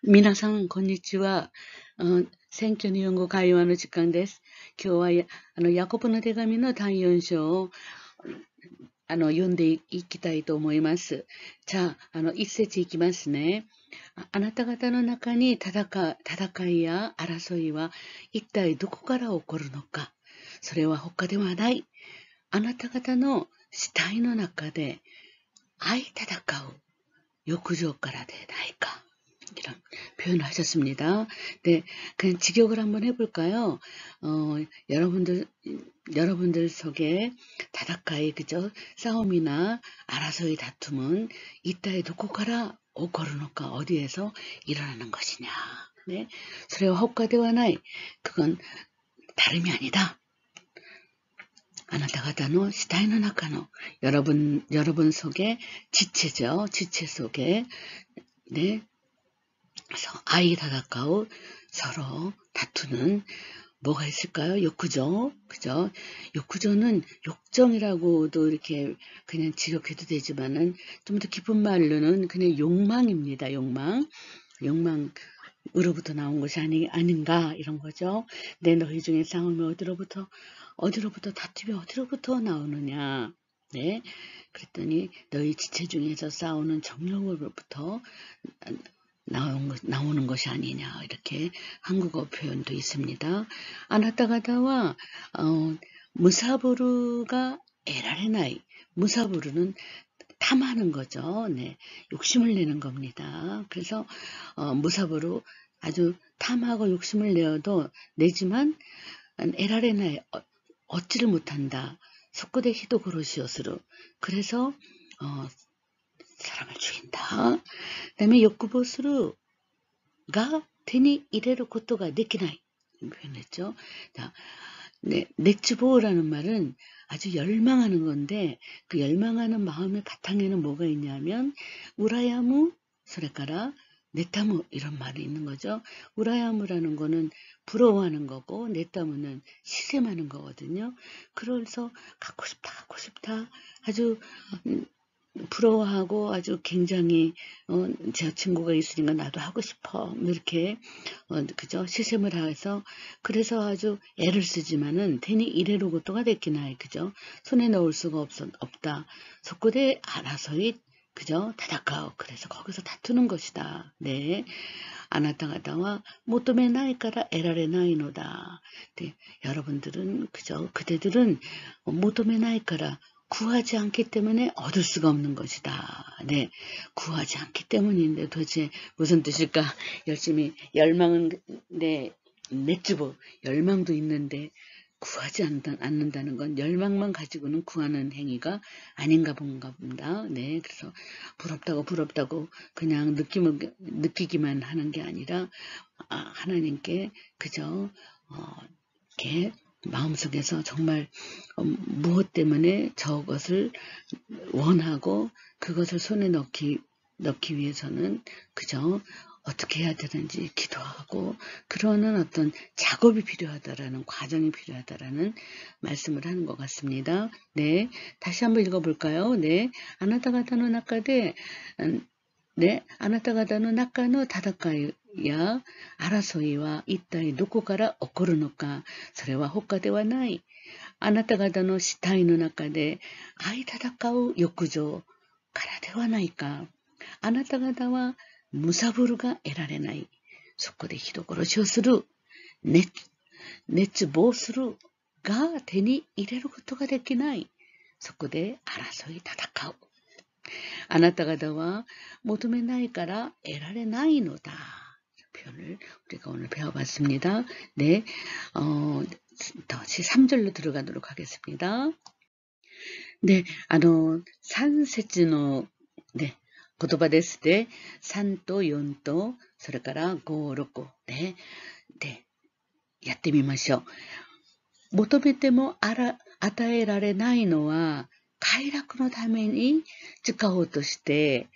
皆さん、こんにちは。選挙日本語会話の時間です。今日はヤコブの手紙の第4章を読んでいきたいと思います。じゃあ、一節いきますね。あなた方の中に戦いや争いは一体どこから起こるのか。それは他ではない。あなた方の死体の中で愛戦う欲情からでないか. 이런 표현을 하셨습니다. 네, 그냥 직역을 한번 해볼까요? 여러분들 속에 다다카이, 그죠? 싸움이나 알아서의 다툼은 이따의 도코카라 오코르노카 어디에서 일어나는 것이냐. 네, 소래와 헛가대와 나이, 그건 다름이 아니다. あなた方の死体の中の 여러분 속에 지체죠. 지체 속에 네, 그래서 아이 다가까우 서로 다투는 뭐가 있을까요? 욕구죠. 그죠? 욕구조는 욕정이라고도 이렇게 그냥 직역해도 되지만은 좀 더 깊은 말로는 그냥 욕망입니다. 욕망으로부터 나온 것이 아닌가 이런 거죠. 내 너희 중에 싸움이 어디로부터 다툼이 어디로부터 나오느냐. 네. 그랬더니 너희 지체 중에서 싸우는 정욕으로부터 나오는 것이 아니냐 이렇게 한국어 표현도 있습니다. 아나타가다와 무사부루가 에라레나이. 무사부루는 탐하는 거죠. 네, 욕심을 내는 겁니다. 그래서 무사부루 아주 탐하고 욕심을 내지만 에라레나이 얻지를 못한다. 속고대 히도 고로시오스루. 그래서 사람을 죽인다. 그다음에 욕구보스루가手に入れることができない 표현했죠. 자, 네, 넥츠보라는 말은 아주 열망하는 건데 그 열망하는 마음의 바탕에는 뭐가 있냐면 우라야무, 소레카라, 네타무 이런 말이 있는 거죠. 우라야무라는 거는 부러워하는 거고 네타무는 시샘하는 거거든요. 그래서 갖고 싶다 아주 부러워하고 아주 굉장히 제 친구가 있으니까 나도 하고 싶어 이렇게 그죠 시샘을 해서 그래서 아주 애를 쓰지만은 테니 이래로 것도가 됐기나요 그죠 손에 넣을 수가 없다 속고대 알아서이 그죠 다다카오 그래서 거기서 다투는 것이다 네 아나타가다와 모토메 나이까라 에라레 나이노다 네 여러분들은 그죠 그대들은 모토메 나이까라 구하지 않기 때문에 얻을 수가 없는 것이다. 네, 구하지 않기 때문인데 도대체 무슨 뜻일까? 열심히 열망은 네, 넷즈보 열망도 있는데 구하지 않는다는 건 열망만 가지고는 구하는 행위가 아닌가 본가 봅니다. 네, 그래서 부럽다고 그냥 느끼기만 하는 게 아니라 하나님께 그저 이렇게 마음속에서 정말 무엇 때문에 저것을 원하고 그것을 손에 넣기 위해서는 그저 어떻게 해야 되는지 기도하고 그러는 어떤 작업이 필요하다라는 과정이 필요하다라는 말씀을 하는 것 같습니다. 네, 다시 한번 읽어볼까요? 네, 아나타가타노 나카데 네, 아나타가타노 나카노 다다카이や争いは一体どこから起こるのか、それは他ではない。あなた方の死体の中で相戦う欲情からではないか。あなた方はむさぶるが得られない。そこで人殺しをする。熱望するが手に入れることができない。そこで争い戦う。あなた方は求めないから得られないのだ。 표현을 우리가 오늘 배워봤습니다. 네, 다시 3절로 들어가도록 하겠습니다. 네, 3節の 네, 言葉ですね。3と4と、それから5、6ね。で、やってみましょう。求めても与えられないのは、快楽のために使おうとして、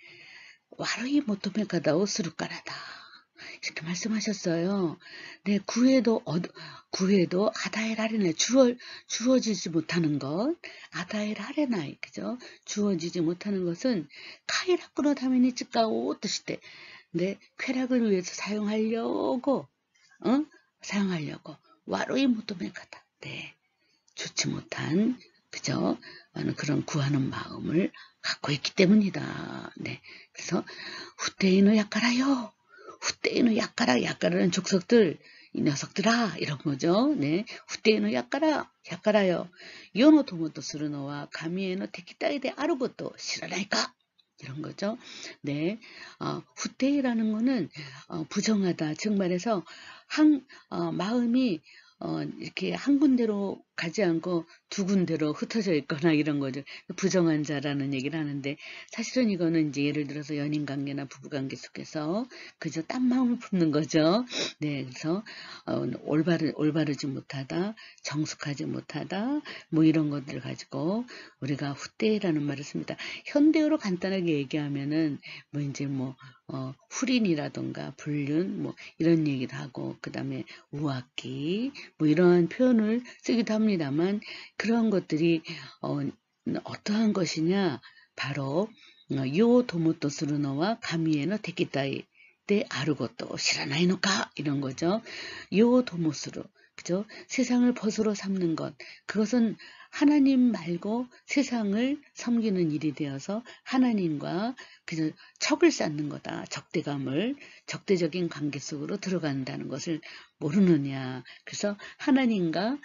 悪い求め方をするからだ。 이렇게 말씀하셨어요. 네, 구해도 아다에라레나이 주어지지 못하는 것, 아다에라레나이, 그죠? 주어지지 못하는 것은 카이라쿠노 타메니 츠카오 뜻이대. 내 쾌락을 위해서 사용하려고, 사용하려고 와로이 모토메가다. 네, 좋지 못한 그저 그런 구하는 마음을 갖고 있기 때문이다. 네, 그래서 후테이노 약가라요. 후테이노 약가라. 약가라는 족속들, 이 녀석들아, 이런 거죠. 네, 후테이노 약가라. 약가라요. 요노 토모토 스루노와 가미에노 테키타이데 아르고토 시라나이까. 이런 거죠. 네, 후테이라는 거는 부정하다. 즉 말해서 마음이 이렇게 한 군데로 가지 않고 두 군데로 흩어져 있거나 이런 거죠. 부정한 자라는 얘기를 하는데, 사실은 이거는 이제 예를 들어서 연인 관계나 부부 관계 속에서 그저 딴 마음을 품는 거죠. 네, 그래서 올바르지 못하다, 정숙하지 못하다, 뭐 이런 것들을 가지고 우리가 후대라는 말을 씁니다. 현대어로 간단하게 얘기하면은 뭐 이제 후린이라던가 불륜 뭐 이런 얘기도 하고, 그 다음에 우악기 뭐 이러한 표현을 쓰기도 합니다만, 그런 것들이 어떠한 것이냐, 바로 요 도모토 스루노와 가미에노 데키타이 데 아르고또 시라나이노까, 이런 거죠. 요 도모스루, 그죠? 세상을 벗으로 삼는 것, 그것은 하나님 말고 세상을 섬기는 일이 되어서 하나님과 그저 척을 쌓는 거다. 적대적인 관계 속으로 들어간다는 것을 모르느냐. 그래서 하나님과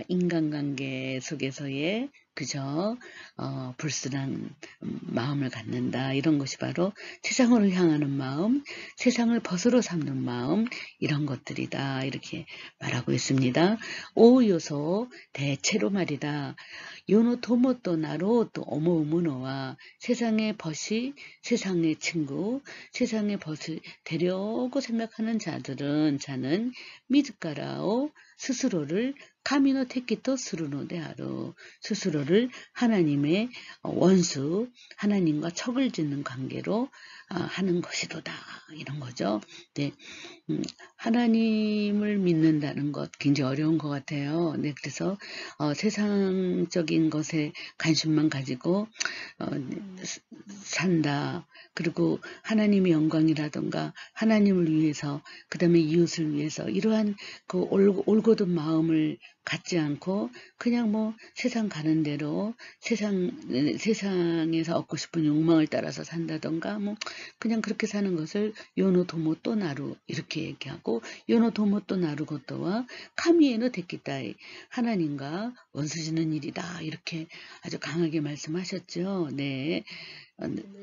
인간관계 속에서의 그저 불순한 마음을 갖는다. 이런 것이 바로 세상으로 향하는 마음, 세상을 벗으로 삼는 마음, 이런 것들이다. 이렇게 말하고 있습니다. 5요소 대체로 말이다. 요노 도모또 나로 또 어머우무노와 세상의 벗이, 세상의 친구, 세상의 벗을 되려고 생각하는 자는 미즈카라오 스스로를 카미노 테키토 스루노 데하루, 스스로를 하나님의 원수, 하나님과 척을 짓는 관계로 하는 것이도다. 이런 거죠. 네, 하나님을 믿는다는 것 굉장히 어려운 것 같아요. 네, 그래서 세상적인 것에 관심만 가지고 산다. 그리고 하나님의 영광이라던가 하나님을 위해서, 그 다음에 이웃을 위해서, 이러한 그 올곧은 마음을 갖지 않고 그냥 뭐 세상 가는 대로 세상에서 얻고 싶은 욕망을 따라서 산다던가, 뭐 그냥 그렇게 사는 것을 요노 도모또 나루 이렇게 얘기하고, 요노 도모또 나루고토와 카미에노 데키타이, 하나님과 원수짓는 일이다, 이렇게 아주 강하게 말씀하셨죠. 네.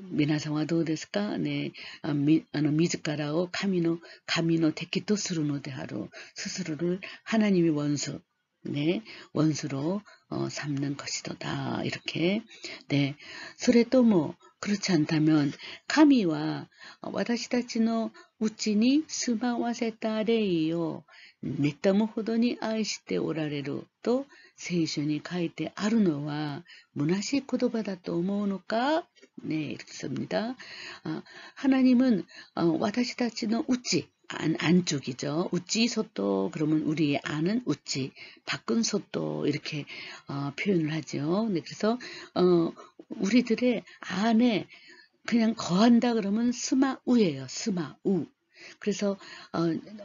미나상와 도우데스까? 네. 미즈카라오 가미노 데키토 스루노 데하루, 스스로를 하나님의 원수, 네, 원수로 삼는 것이도다. 이렇게. 네. 소레또 뭐 그렇지 않다면 카미와 와다시타치노 우치니 스마와세타 레이요 네타무 호도니 아이시테 오라레루 또聖書に書いてあるのは虚しい言葉だと思うのか? 네, 이렇게 씁니다. 하나님은 와다시타치노 우치, 안쪽이죠. 우찌 소또, 그러면 우리의 안은 우찌, 밖은 소또, 이렇게 표현을 하죠. 네, 그래서 우리들의 안에 그냥 거한다 그러면 스마우예요. 스마우. 그래서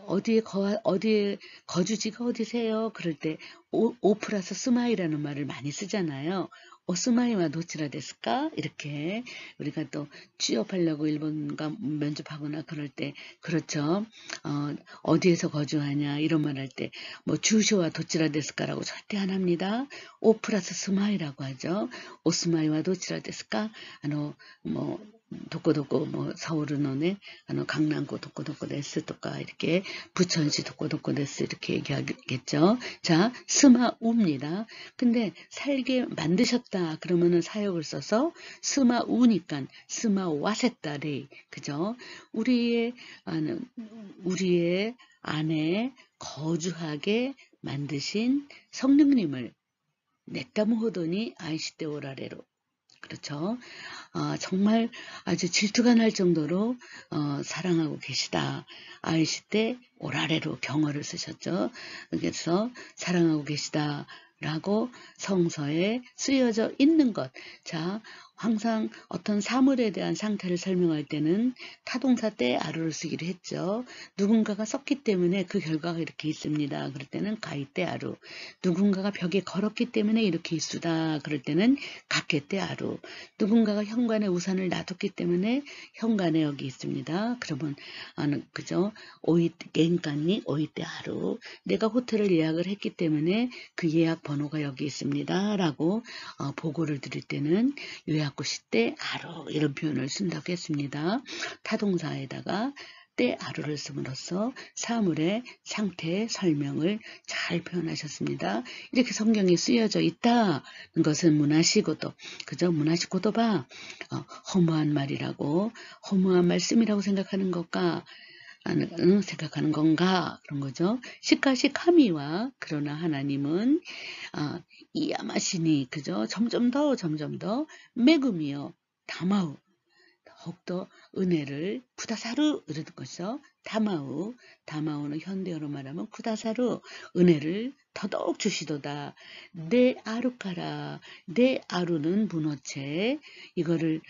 어디에 거주지가 어디세요? 그럴 때 오 플러스 스마이라는 말을 많이 쓰잖아요. 스마이와 도치라 데스까? 이렇게 우리가 또 취업하려고 일본과 면접하거나 그럴 때, 그렇죠. 어디에서 거주하냐 이런 말 할 때 뭐 주소와 도치라 데스까라고 절대 안 합니다. 오 플러스 스마이라고 하죠. 오스마이와 도치라 데스까? 뭐 도코도코 뭐 서울은 강남구 도코도코 데스 또까 이렇게 부천시 도코도코 데스 이렇게 얘기하겠죠. 자, 스마우입니다. 근데 살게 만드셨다 그러면은 사역을 써서 스마우니까 스마와세다레, 그죠? 우리의 안에 거주하게 만드신 성령님을 네타무호도니 아이시테 오라레로, 그렇죠. 정말 아주 질투가 날 정도로 사랑하고 계시다. 아이시테 오라레로 경어를 쓰셨죠. 그래서 사랑하고 계시다 라고 성서에 쓰여져 있는 것. 자, 항상 어떤 사물에 대한 상태를 설명할 때는 타동사 때 아루를 쓰기로 했죠. 누군가가 썼기 때문에 그 결과가 이렇게 있습니다. 그럴 때는 가이 때 아루. 누군가가 벽에 걸었기 때문에 이렇게 있수다. 그럴 때는 가케 때 아루. 누군가가 현관에 우산을 놔뒀기 때문에 현관에 여기 있습니다. 그러면 그죠? 겐간니 오이 때 아루. 내가 호텔을 예약을 했기 때문에 그 예약 번호가 여기 있습니다. 라고 보고를 드릴 때는 요약고시 때 아루 이런 표현을 쓴다고 했습니다. 타동사에다가 때 아루를 씀으로써 사물의 상태 설명을 잘 표현하셨습니다. 이렇게 성경에 쓰여져 있다는 것은 문화시고도 그죠? 문화시고도봐 허무한 말이라고 허무한 말씀이라고 생각하는 것과 생각하는 건가 그런 거죠. 시카시 카미와 그러나 하나님은 이야마시니 그죠? 점점 더 메구미요 다마우 더욱더 은혜를 쿠다사루 이런 것이죠. 다마우는 현대어로 말하면 쿠다사루 은혜를 더더욱 주시도다. 내 아루카라 내 아루는 문어체 이거를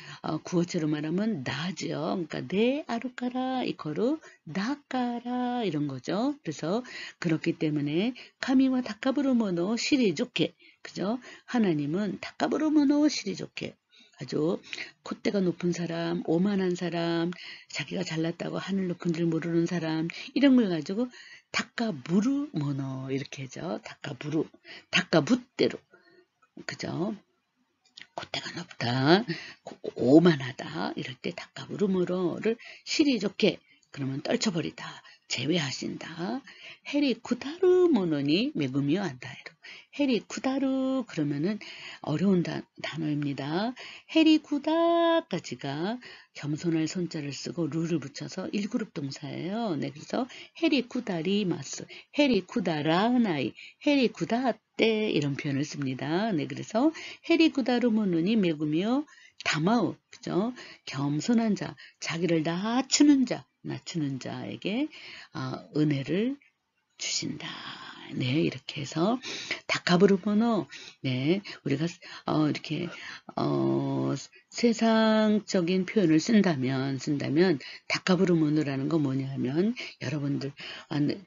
구어체로 말하면 나죠. 그러니까 내 아루카라 이거로 나까라 이런 거죠. 그래서 그렇기 때문에 카미와 다카부르모노 시리 좋게 그죠? 하나님은 다카부르모노 시리 좋게 아주 콧대가 높은 사람, 오만한 사람, 자기가 잘났다고 하늘 높은 줄 모르는 사람 이런 걸 가지고 다카부르 모노 이렇게 하죠. 다카부르, 다카붓대로 그죠? 콧대가 높다, 오만하다 이럴 때 다카부르 모노를 실이 좋게 그러면 떨쳐버리다, 제외하신다. 해리 쿠다르 모노니 메구미요 안다이로 해리 쿠다르 그러면은 어려운 단어입니다. 해리 쿠다까지가 겸손할 손자를 쓰고 루를 붙여서 1그룹 동사예요. 네, 그래서 해리 쿠다리 마스, 해리 쿠다라나이, 해리 쿠다떼 이런 표현을 씁니다. 네, 그래서 해리 쿠다르 모노니 메구미요 다마우 그죠? 겸손한 자, 자기를 낮추는 자에게 은혜를 주신다. 네, 이렇게 해서 다카부르모노 네, 우리가 이렇게 세상적인 표현을 쓴다면 다카부르모노라는 건 뭐냐면 여러분들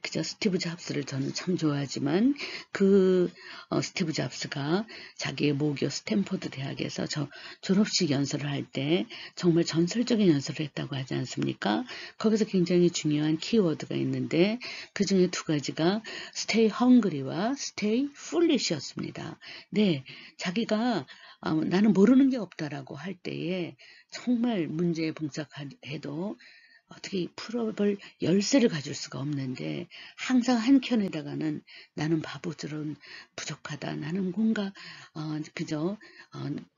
그저 스티브 잡스를 저는 참 좋아하지만 그 스티브 잡스가 자기의 모교 스탠포드 대학에서 졸업식 연설을 할 때 정말 전설적인 연설을 했다고 하지 않습니까? 거기서 굉장히 중요한 키워드가 있는데 그 중에 두 가지가 stay hungry와 stay foolish였습니다. 네, 자기가 나는 모르는 게 없다라고 할 때에 정말 문제에 봉착해도 어떻게 풀어볼 열쇠를 가질 수가 없는데 항상 한켠에다가는 나는 바보처럼 부족하다. 나는 뭔가 그저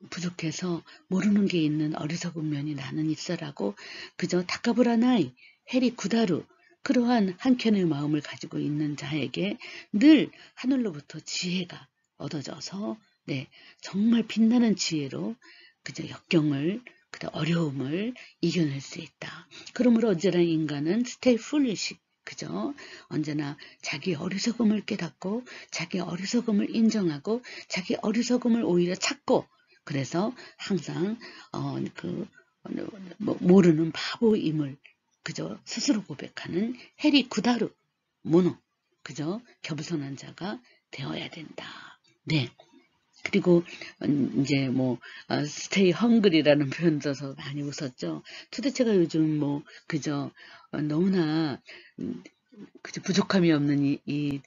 부족해서 모르는 게 있는 어리석은 면이 나는 있어라고 그저 다카부라나이 해리 구다루 그러한 한켠의 마음을 가지고 있는 자에게 늘 하늘로부터 지혜가 얻어져서 네, 정말 빛나는 지혜로 그저 역경을 어려움을 이겨낼 수 있다. 그러므로 언제나 인간은 stay foolish, 그죠? 언제나 자기 어리석음을 깨닫고 자기 어리석음을 인정하고 자기 어리석음을 오히려 찾고 그래서 항상 모르는 바보임을 그저 스스로 고백하는 해리 구다루 모노 그저 겸손한 자가 되어야 된다. 네. 그리고 이제 stay hungry라는 표현 써서 많이 웃었죠. 도대체가 요즘 그저 너무나 그저 부족함이 없는 이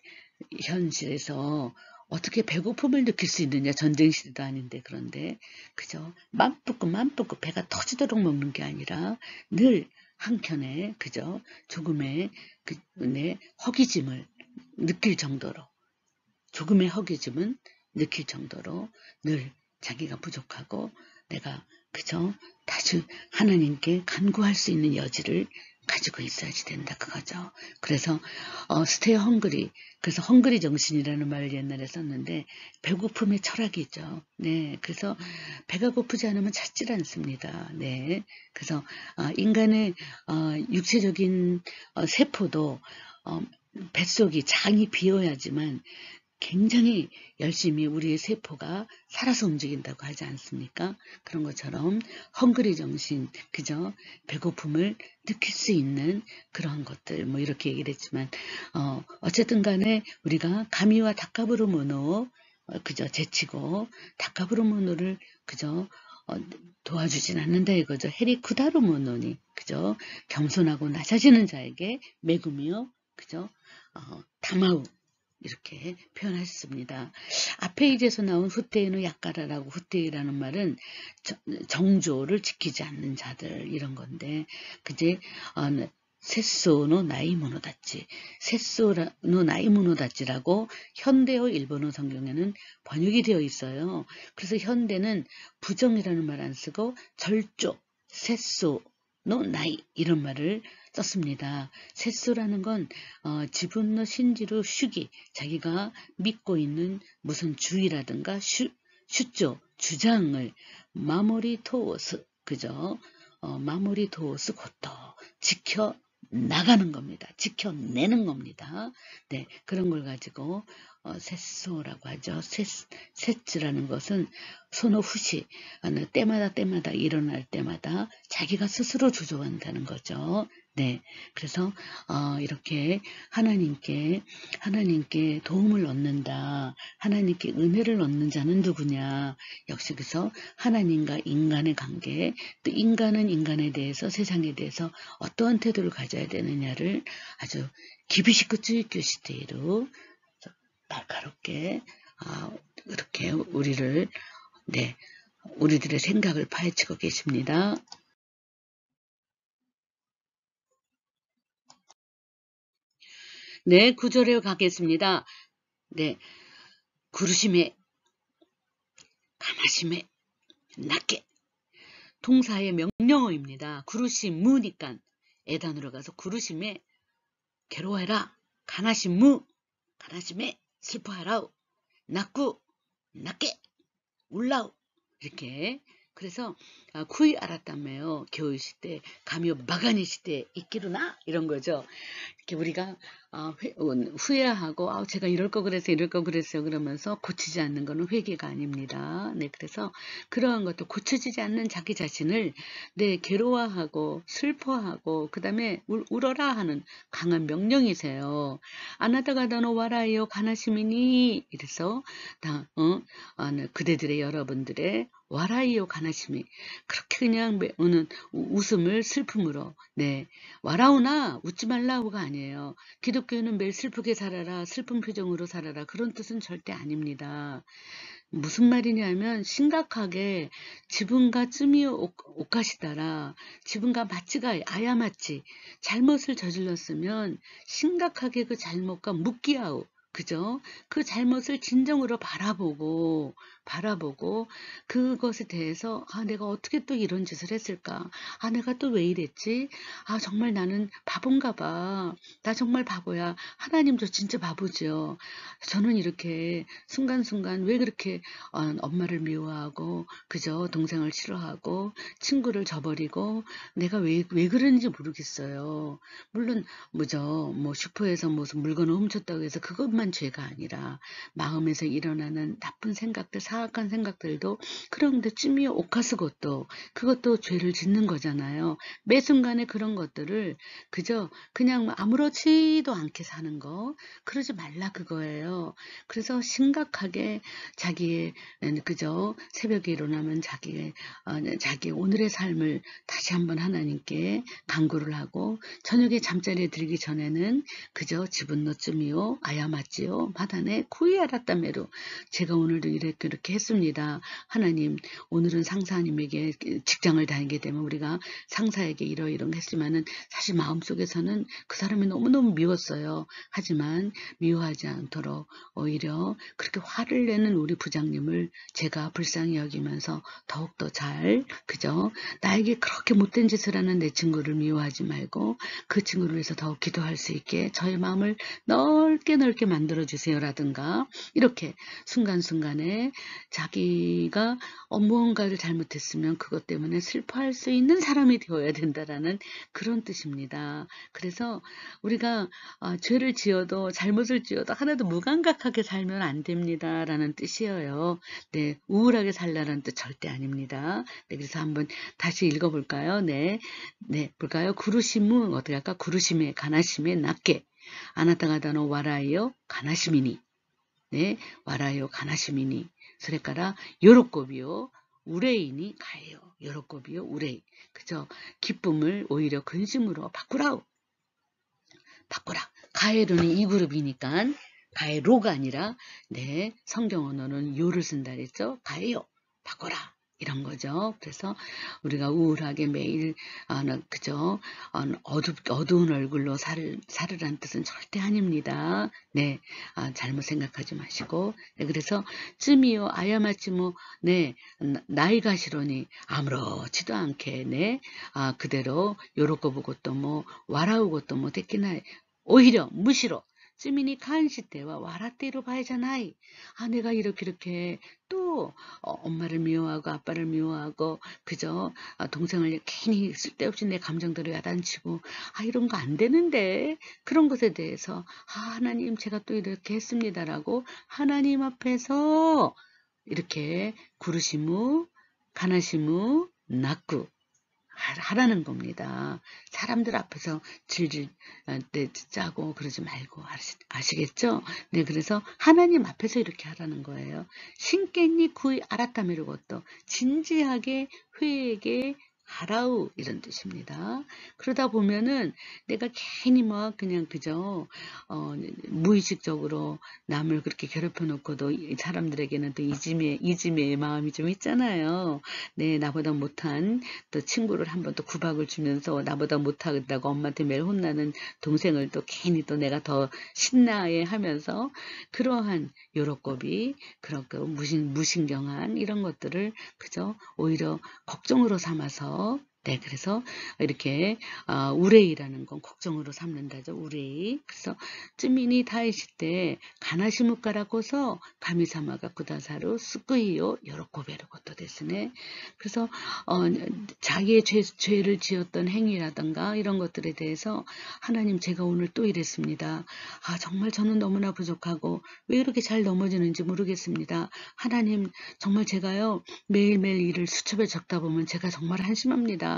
현실에서 어떻게 배고픔을 느낄 수 있느냐. 전쟁 시대도 아닌데 그런데 그저 맘 붓고 배가 터지도록 먹는 게 아니라 늘 한켠에 그저 조금의 허기짐을 느낄 정도로 조금의 허기짐은 느낄 정도로 늘 자기가 부족하고 내가 그저 다시 하나님께 간구할 수 있는 여지를 가지고 있어야지 된다 그거죠. 그래서 stay hungry 그래서 헝그리 정신이라는 말을 옛날에 썼는데 배고픔의 철학이죠. 네, 그래서 배가 고프지 않으면 찾질 않습니다. 네, 그래서 인간의 육체적인 세포도 뱃속이 장이 비어야지만 굉장히 열심히 우리의 세포가 살아서 움직인다고 하지 않습니까? 그런 것처럼 헝그리 정신, 그죠? 배고픔을 느낄 수 있는 그런 것들, 뭐 이렇게 얘기를 했지만, 어쨌든 간에 우리가 가미와 다카브루모노, 그죠? 제치고, 다카브루모노를, 그죠? 도와주진 않는다 이거죠. 헤리 쿠다르모노니, 그죠? 겸손하고 낮아지는 자에게 매구며, 그죠? 다마우, 이렇게 표현하셨습니다. 앞에 이제서 나온 후테이노 약가라라고, 후테이라는 말은 정조를 지키지 않는 자들 이런 건데, 그제 세소노 나이모노다치, 세소노 나이모노다치라고 현대어 일본어 성경에는 번역이 되어 있어요. 그래서 현대는 부정이라는 말 안 쓰고 절조, 세소노 나이 이런 말을 썼습니다. 세소라는 건 지분노 신지로 슈기, 자기가 믿고 있는 무슨 주의라든가 슈조, 주장을 마모리 토스, 그죠? 마모리 토스 곧도 지켜 나가는 겁니다. 지켜내는 겁니다. 네, 그런 걸 가지고 세소라고 하죠. 세츠라는 것은 소노후시, 때마다 일어날 때마다 자기가 스스로 주저한다는 거죠. 네, 그래서 이렇게 하나님께 도움을 얻는다. 하나님께 은혜를 얻는 자는 누구냐? 역시 그래서 하나님과 인간의 관계, 또 인간은 인간에 대해서, 세상에 대해서 어떠한 태도를 가져야 되느냐를 아주 기비시크 쯔이교시테이로 날카롭게 이렇게 우리들의 생각을 파헤치고 계십니다. 네, 구절에 가겠습니다. 네, 구르심에, 가마심에, 낮게. 동사의 명령어입니다. 구르심, 무니까 에단으로 가서 구르심에 괴로워해라. 가나심, 가나심에 슬퍼하라. 낮고, 낮게, 울라우. 이렇게. 그래서 쿠이 알았다며요. 교우시 때, 가며 마가니시 때 있기로나 이런 거죠. 이렇게 우리가 후회하고 제가 이럴 거 그랬어요 그러면서 고치지 않는 거는 회개가 아닙니다. 네, 그래서 그러한 것도 고쳐지지 않는 자기 자신을 괴로워하고 슬퍼하고 그 다음에 울어라 하는 강한 명령이세요. 아나타가다노 와라이요 가나시미니 이래서 그대들의 여러분들의 와라이요 가나시미 그렇게 그냥 웃음을 슬픔으로 와라우나 웃지 말라고가 아니에요. 기독교는 매일 슬프게 살아라, 슬픈 표정으로 살아라 그런 뜻은 절대 아닙니다. 무슨 말이냐면 심각하게 지분과 쯤이요 오카시다라 지분과 마치가 아야마치 잘못을 저질렀으면 심각하게 그 잘못과 묵기아우 그죠? 그 잘못을 진정으로 바라보고 그것에 대해서 내가 어떻게 또 이런 짓을 했을까? 내가 또 왜 이랬지? 정말 나는 바본가 봐. 나 정말 바보야. 하나님도 진짜 바보죠. 저는 이렇게 순간순간 왜 그렇게 엄마를 미워하고 그죠? 동생을 싫어하고 친구를 저버리고 내가 왜 그런지 모르겠어요. 물론 뭐 슈퍼에서 무슨 물건을 훔쳤다고 해서 그것만 죄가 아니라 마음에서 일어나는 나쁜 생각들, 사악한 생각들도 그런데 찜이 오카스 그것도 죄를 짓는 거잖아요. 매 순간에 그런 것들을 그냥 아무렇지도 않게 사는 거 그러지 말라 그거예요. 그래서 심각하게 자기의 새벽에 일어나면 자기의 오늘의 삶을 다시 한번 하나님께 간구를 하고 저녁에 잠자리에 들기 전에는 지분노쯤이요 아야맞지요 마다네 쿠이 알았다메로 제가 오늘도 이렇게 했습니다. 하나님 오늘은 상사님에게 직장을 다니게 되면 우리가 상사에게 이러이러 했지만은 사실 마음속에서는 그 사람이 너무너무 미웠어요. 하지만 미워하지 않도록 오히려 그렇게 화를 내는 우리 부장님을 제가 불쌍히 여기면서 더욱더 잘 나에게 그렇게 못된 짓을 하는 내 친구를 미워하지 말고 그 친구를 위해서 더욱 기도할 수 있게 저의 마음을 넓게 만들어주세요라든가 이렇게 순간순간에 자기가 무언가를 잘못했으면 그것 때문에 슬퍼할 수 있는 사람이 되어야 된다라는 그런 뜻입니다. 그래서 우리가 죄를 지어도 잘못을 지어도 하나도 무감각하게 살면 안 됩니다라는 뜻이에요. 네, 우울하게 살라는 뜻 절대 아닙니다. 네, 그래서 한번 다시 읽어볼까요? 네, 볼까요? 구루시무 어떻게 할까? 구루시메 가나시메 낫게 아나타가다노 와라이요 가나시미니 네, 와라요 가나시미니それから 요로꼬비요 우레이니 가요. 요로꼬비요 우레이 그죠? 기쁨을 오히려 근심으로 바꾸라. 가에로는 이 그룹이니까 가에로가 아니라 네, 성경 언어는 요를 쓴다 그랬죠? 가에요. 바꿔라. 이런 거죠. 그래서 우리가 우울하게 매일 그죠? 어두운 얼굴로 살으란 뜻은 절대 아닙니다. 네, 잘못 생각하지 마시고. 네, 그래서 쯤이요 아야마치모 네 나이가시로니 아무렇지도 않게 네 그대로 요렇고 것도 뭐 와라우 것도 뭐 됐기나 오히려 무시로 쯔민이 간시 때와 와라때로 봐야잖아이. 내가 이렇게 또 엄마를 미워하고 아빠를 미워하고 그저 동생을 괜히 쓸데없이 내 감정들을 야단치고 이런 거 안 되는데 그런 것에 대해서 하나님 제가 또 이렇게 했습니다라고 하나님 앞에서 이렇게 구르시무 가나시무 낙구 하라는 겁니다. 사람들 앞에서 질질 짜고 그러지 말고 아시겠죠? 네, 그래서 하나님 앞에서 이렇게 하라는 거예요. 신께니 구이 알았다미를 것도 진지하게 회개 하라우 이런 뜻입니다. 그러다 보면은 내가 괜히 막 그냥 그저 무의식적으로 남을 그렇게 괴롭혀 놓고도 사람들에게는 또 이짐의 마음이 좀 있잖아요. 네, 나보다 못한 또 친구를 한번 또 구박을 주면서 나보다 못하겠다고 엄마한테 매일 혼나는 동생을 또 괜히 또 내가 더 신나해 하면서 그러한 요로꼽이 그렇게 무신경한 이런 것들을 그저 오히려 걱정으로 삼아서 네, 그래서 이렇게 우레이라는 건 걱정으로 삼는다죠. 우레이. 그래서 쯔민이 다이시 때 가나시무까라고서 가미사마가 구다사루 스쿠이요 요로코베르 것도 됐으네. 그래서 자기의 죄를 지었던 행위라든가 이런 것들에 대해서 하나님 제가 오늘 또 이랬습니다. 정말 저는 너무나 부족하고 왜 이렇게 잘 넘어지는지 모르겠습니다. 하나님 정말 제가요 매일매일 일을 수첩에 적다 보면 제가 정말 한심합니다.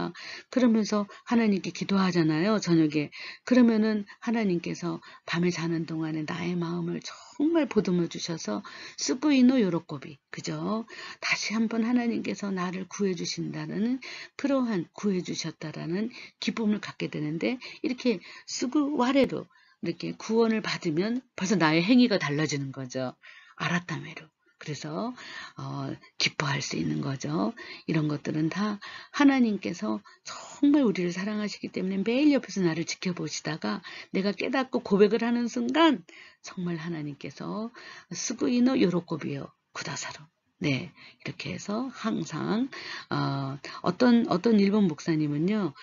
그러면서 하나님께 기도하잖아요. 저녁에. 그러면은 하나님께서 밤에 자는 동안에 나의 마음을 정말 보듬어 주셔서 스구이노 요로꼬비 그죠? 다시 한번 하나님께서 나를 구해 주신다는 그러한 구해 주셨다라는 기쁨을 갖게 되는데 이렇게 스구 와레로 이렇게 구원을 받으면 벌써 나의 행위가 달라지는 거죠. 아라타메로. 그래서 기뻐할 수 있는 거죠. 이런 것들은 다 하나님께서 정말 우리를 사랑하시기 때문에 매일 옆에서 나를 지켜보시다가 내가 깨닫고 고백을 하는 순간 정말 하나님께서 스구이노 요로코비요 구다사로 네 이렇게 해서 항상 어떤 일본 목사님은요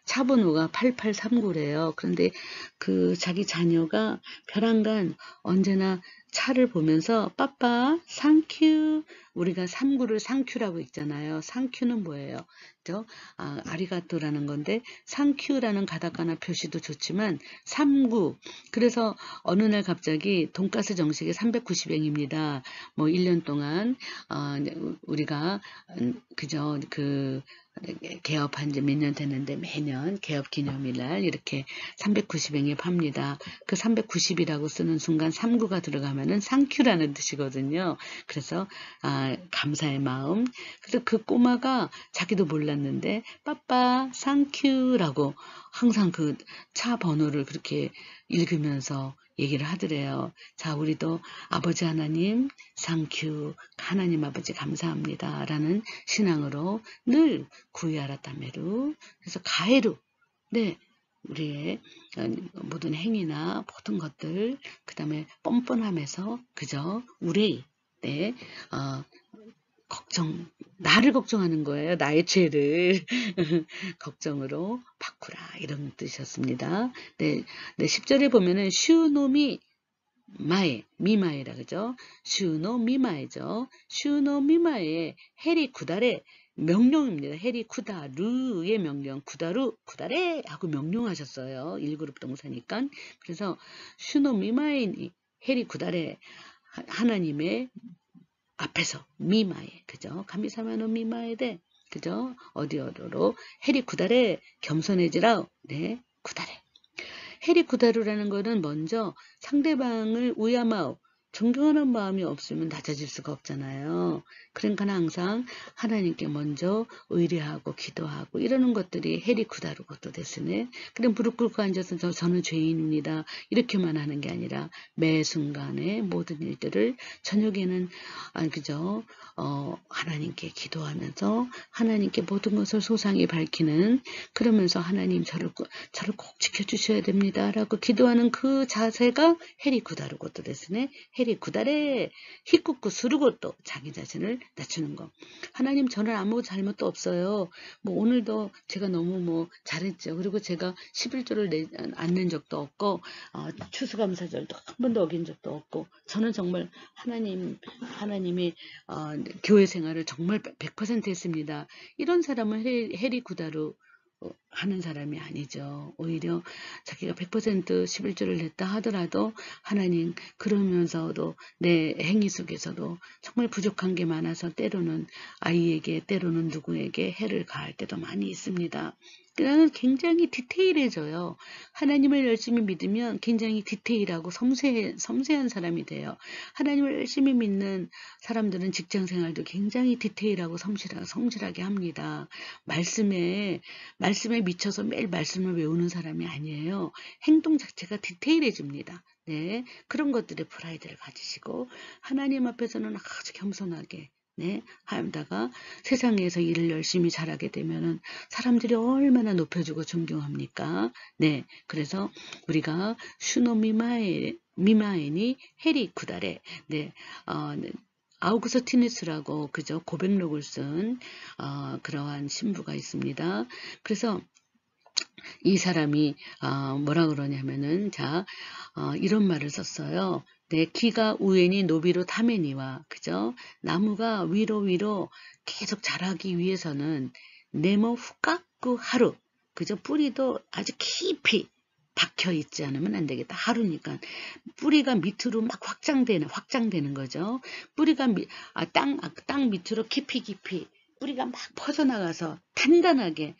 차번호가 8839래요. 그런데 그 자기 자녀가 벼랑간 언제나 차를 보면서 빠빠 상큐 우리가 3구를 상큐라고 있잖아요. 상큐는 뭐예요? 아리가또라는 건데 상큐라는 가다카나 표시도 좋지만 3구 그래서 어느 날 갑자기 돈가스 정식이 390엔입니다. 뭐 1년 동안 우리가 그저 개업한 지 몇 년 됐는데 매년 개업 기념일날 이렇게 390엔에 팝니다. 그 390이라고 쓰는 순간 3구가 들어가면은 상큐라는 뜻이거든요. 그래서 감사의 마음. 그래서 그 꼬마가 자기도 몰랐는데 빠빠 상큐라고 항상 그 차 번호를 그렇게 읽으면서 얘기를 하더래요. 자, 우리도 아버지 하나님 상큐 하나님 아버지 감사합니다. 라는 신앙으로 늘 구이아라타메루 그래서 가해루 네 우리의 모든 행위나 모든 것들 그 다음에 뻔뻔함에서 그저 우레이 네 나를 걱정하는 거예요. 나의 죄를 걱정으로 바꾸라. 이런 뜻이었습니다. 네, 네, 10절에 보면은 슈노미 마에, 미마에라 그죠? 슈노 미마에죠. 슈노 미마에 해리 구달의 명령입니다. 해리 쿠다르의 명령, 쿠다루, 쿠다레 하고 명령하셨어요. 1그룹 동사니까. 그래서 슈노 미마에 해리 구달의 하나님의 앞에서 미마에, 그죠? 가미사마노 미마에데, 그죠? 어디로 해리 구달에 겸손해지라. 네, 구달에. 해리 구다루라는 거는 먼저 상대방을 우야마오, 존경하는 마음이 없으면 낮아질 수가 없잖아요. 그러니까 항상 하나님께 먼저 의뢰하고 기도하고 이러는 것들이 해리 구다루 것도 됐으네. 그냥 무릎 꿇고 앉아서 저는 죄인입니다. 이렇게만 하는 게 아니라 매 순간에 모든 일들을 저녁에는 그죠? 하나님께 기도하면서 하나님께 모든 것을 소상히 밝히는, 그러면서 하나님 저를 꼭 지켜주셔야 됩니다. 라고 기도하는 그 자세가 해리 구다루 것도 됐으네. 해리 구다레 히쿠쿠 수르고또 자기 자신을 낮추는 거. 하나님 저는 아무 잘못도 없어요. 뭐 오늘도 제가 너무 잘했죠. 그리고 제가 11조를 안 낸 적도 없고 추수감사절도 한 번도 어긴 적도 없고 저는 정말 하나님이 교회 생활을 정말 100% 했습니다. 이런 사람은 해리 구다루 하는 사람이 아니죠. 오히려 자기가 100% 11조를 냈다 하더라도 하나님, 그러면서도 내 행위 속에서도 정말 부족한 게 많아서 때로는 아이에게, 때로는 누구에게 해를 가할 때도 많이 있습니다. 그냥 굉장히 디테일해져요. 하나님을 열심히 믿으면 굉장히 디테일하고 섬세한 사람이 돼요. 하나님을 열심히 믿는 사람들은 직장 생활도 굉장히 디테일하고 성실하게 합니다. 말씀에 미쳐서 매일 말씀을 외우는 사람이 아니에요. 행동 자체가 디테일해집니다. 네, 그런 것들의 프라이드를 가지시고 하나님 앞에서는 아주 겸손하게 하다가 세상에서 일을 열심히 잘하게 되면은 사람들이 얼마나 높여주고 존경합니까? 네, 그래서 우리가 슈노 미마에니 해리 구달에 아우구스티누스라고 그죠? 고백록을 쓴 그러한 신부가 있습니다. 그래서 이 사람이 뭐라 그러냐면은 이런 말을 썼어요. 내 키가 우에니 노비로 타메니와, 그죠? 나무가 위로 계속 자라기 위해서는 네모 후깎고 하루, 그죠? 뿌리도 아주 깊이 박혀 있지 않으면 안 되겠다. 하루니까 뿌리가 밑으로 막 확장되는 거죠. 뿌리가 땅 밑으로 깊이 뿌리가 막 퍼져나가서 단단하게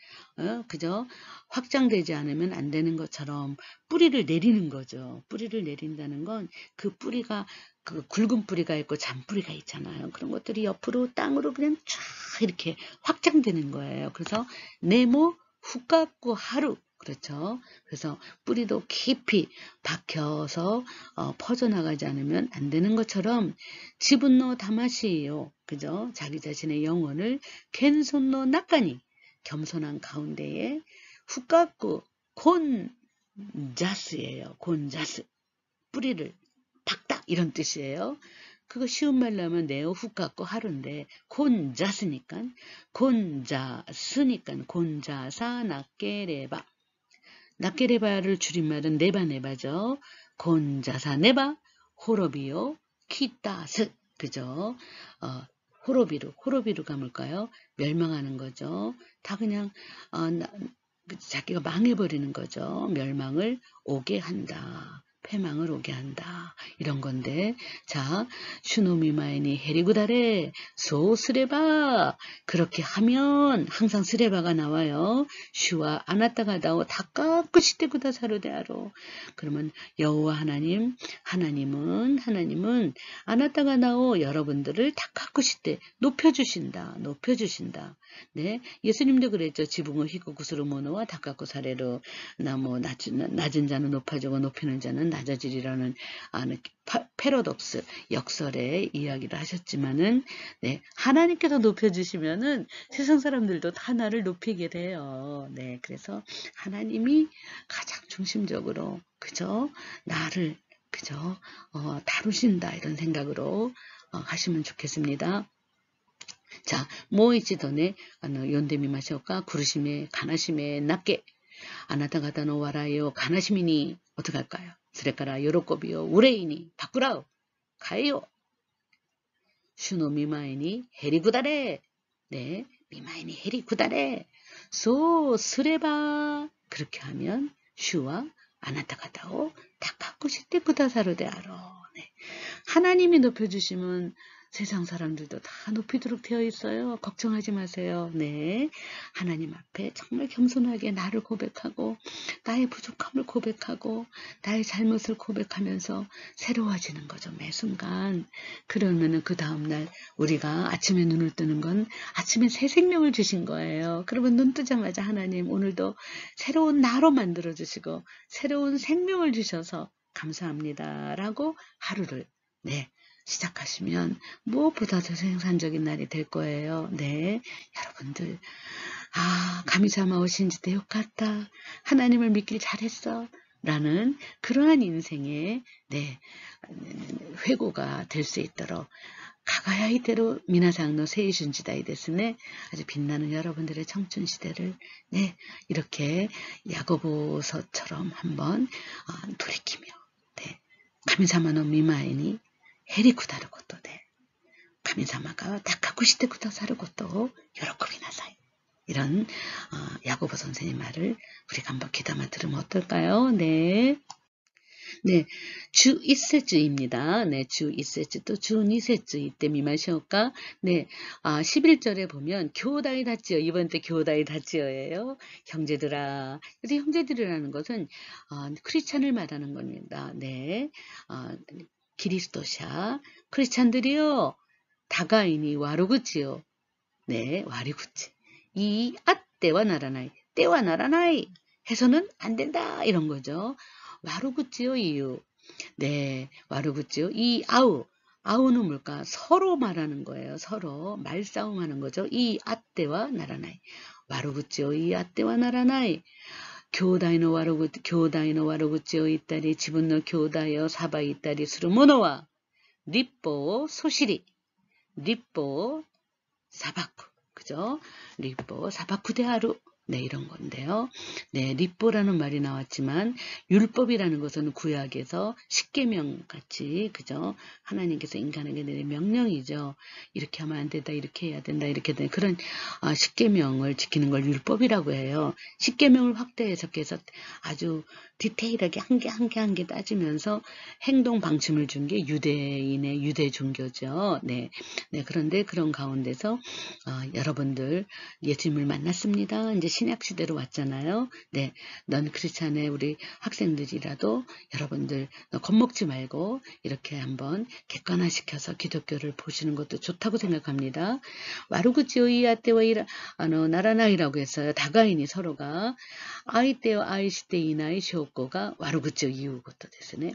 그죠? 확장되지 않으면 안 되는 것처럼 뿌리를 내리는 거죠. 뿌리를 내린다는 건 그 뿌리가 그 굵은 뿌리가 있고 잔뿌리가 있잖아요. 그런 것들이 옆으로 땅으로 그냥 쫙 이렇게 확장되는 거예요. 그래서 네모 후깎고 하루, 그렇죠. 그래서 뿌리도 깊이 박혀서 퍼져나가지 않으면 안 되는 것처럼 지분노 다마시요, 그죠? 자기 자신의 영혼을 겐손노 낙가니, 겸손한 가운데에 후깎고 곤자스예요. 곤자스, 뿌리를 박다 이런 뜻이에요. 그거 쉬운 말로 하면 네오 후깎고 하루인데 곤자스니까 곤자사 낫게레바, 낫게레바를 줄임말은 네바죠. 곤자사 네바 호로비요 키타스, 그죠? 호로비루가 뭘까요? 멸망하는 거죠. 다 그냥 자기가 망해버리는 거죠. 멸망을 오게 한다. 패망을 오게 한다. 이런 건데, 자, 슈노미마에니 헤리구다레 소스레바, 그렇게 하면 항상 스레바가 나와요. 슈와 아나타가다오 다까꾸시테구다 사르데아로. 그러면 여호와 하나님은 아나타가다오, 여러분들을 다까꾸시테 높여주신다. 네, 예수님도 그랬죠. 지붕을 희고 구스로 모노와 다깎고 사례로 낮은 자는 높아지고 높이는 자는 낮아지리라는 패러독스 역설의 이야기를 하셨지만은, 네, 하나님께서 높여주시면은 세상 사람들도 다 나를 높이게 돼요. 네, 그래서 하나님이 가장 중심적으로, 그죠? 나를, 그죠? 다루신다, 이런 생각으로 하시면 좋겠습니다. 자,もう一度ね、読んでみましょうか。苦しめ、悲しめ、泣け。あなた方の笑いを悲しみに어떡할까요? それから喜びを憂いに바꾸라 오.変えよう。主の御前にへりくだれ。네, 御前にへりくだれ。そうすれば, 그렇게 하면 주와 아나타가다오 닦아주시대 구다사르 데아로. 네. 하나님이 높여주시면 세상 사람들도 다 높이도록 되어 있어요. 걱정하지 마세요. 네. 하나님 앞에 정말 겸손하게 나를 고백하고 나의 부족함을 고백하고 나의 잘못을 고백하면서 새로워지는 거죠. 매 순간. 그러면은 그 다음날 우리가 아침에 눈을 뜨는 건 아침에 새 생명을 주신 거예요. 그러면 눈 뜨자마자 하나님 오늘도 새로운 나로 만들어 주시고 새로운 생명을 주셔서 감사합니다. 라고 하루를 네. 시작하시면 무엇보다도 생산적인 날이 될 거예요. 네, 여러분들 가미사마 오신지대 욕같다. 하나님을 믿길 잘했어. 라는 그러한 인생의 네, 회고가 될 수 있도록 가가야 이대로 미나상노 세이순지다이 데스네. 아주 빛나는 여러분들의 청춘 시대를 네, 이렇게 야고보서처럼 한번 돌이키며 네, 가미사마노 미마이니 해리 구다르 것도 돼. 가미사마가 다카쿠시테 구다사르 것도 요로코비 나사이. 이런 야고보 선생님 말을 우리가 한번 귀담아 들으면 어떨까요? 네. 네, 주 1세주입니다. 네, 주 1세주 또 주 2세주 이때 미마시오까? 네, 11절에 보면 교다이 다지요. 이번 때 교다이 다지요예요. 형제들아. 그래서 형제들이라는 것은 크리스찬을 말하는 겁니다. 네, 기리스도샤 크리스찬들이요 다가이니 와르구지요. 네, 와리구지. 이 때와 나라나이, 때와 나라나이 해서는 안 된다 이런 거죠. 와르구지요 이유. 네, 와르구지요. 이 아우는 뭘까? 서로 말하는 거예요. 서로 말싸움하는 거죠. 이 때와 나라나이. 와르구지요. 이 때와 나라나이. 교다이노 와르구지요 이따리 지분노 교다요 사바 이따리 스루모노와 리뽀 소시리 리뽀 사바쿠 그죠? 리뽀 사바쿠 데하루 네 이런 건데요. 네 리뽀라는 말이 나왔지만 율법이라는 것은 구약에서 십계명 같이 그죠? 하나님께서 인간에게 내린 명령이죠. 이렇게 하면 안 된다 이렇게 해야 된다 이렇게 된 그런 십계명을 지키는 걸 율법이라고 해요. 십계명을 확대 해석해서 아주 디테일하게 한 개 따지면서 행동 방침을 준 게 유대인의 유대 종교죠. 네, 네 그런데 그런 가운데서 여러분들 예수님을 만났습니다. 이제 신약 시대로 왔잖아요. 네, 넌 크리스찬의 우리 학생들이라도 여러분들 겁먹지 말고 이렇게 한번 객관화시켜서 기독교를 보시는 것도 좋다고 생각합니다. 와루구치오이아테와 나라나이라고 했어요. 다가인이 서로가 아이테와 아이시테이나이 쇼코가 와루구치오 이유 것도 됐으네.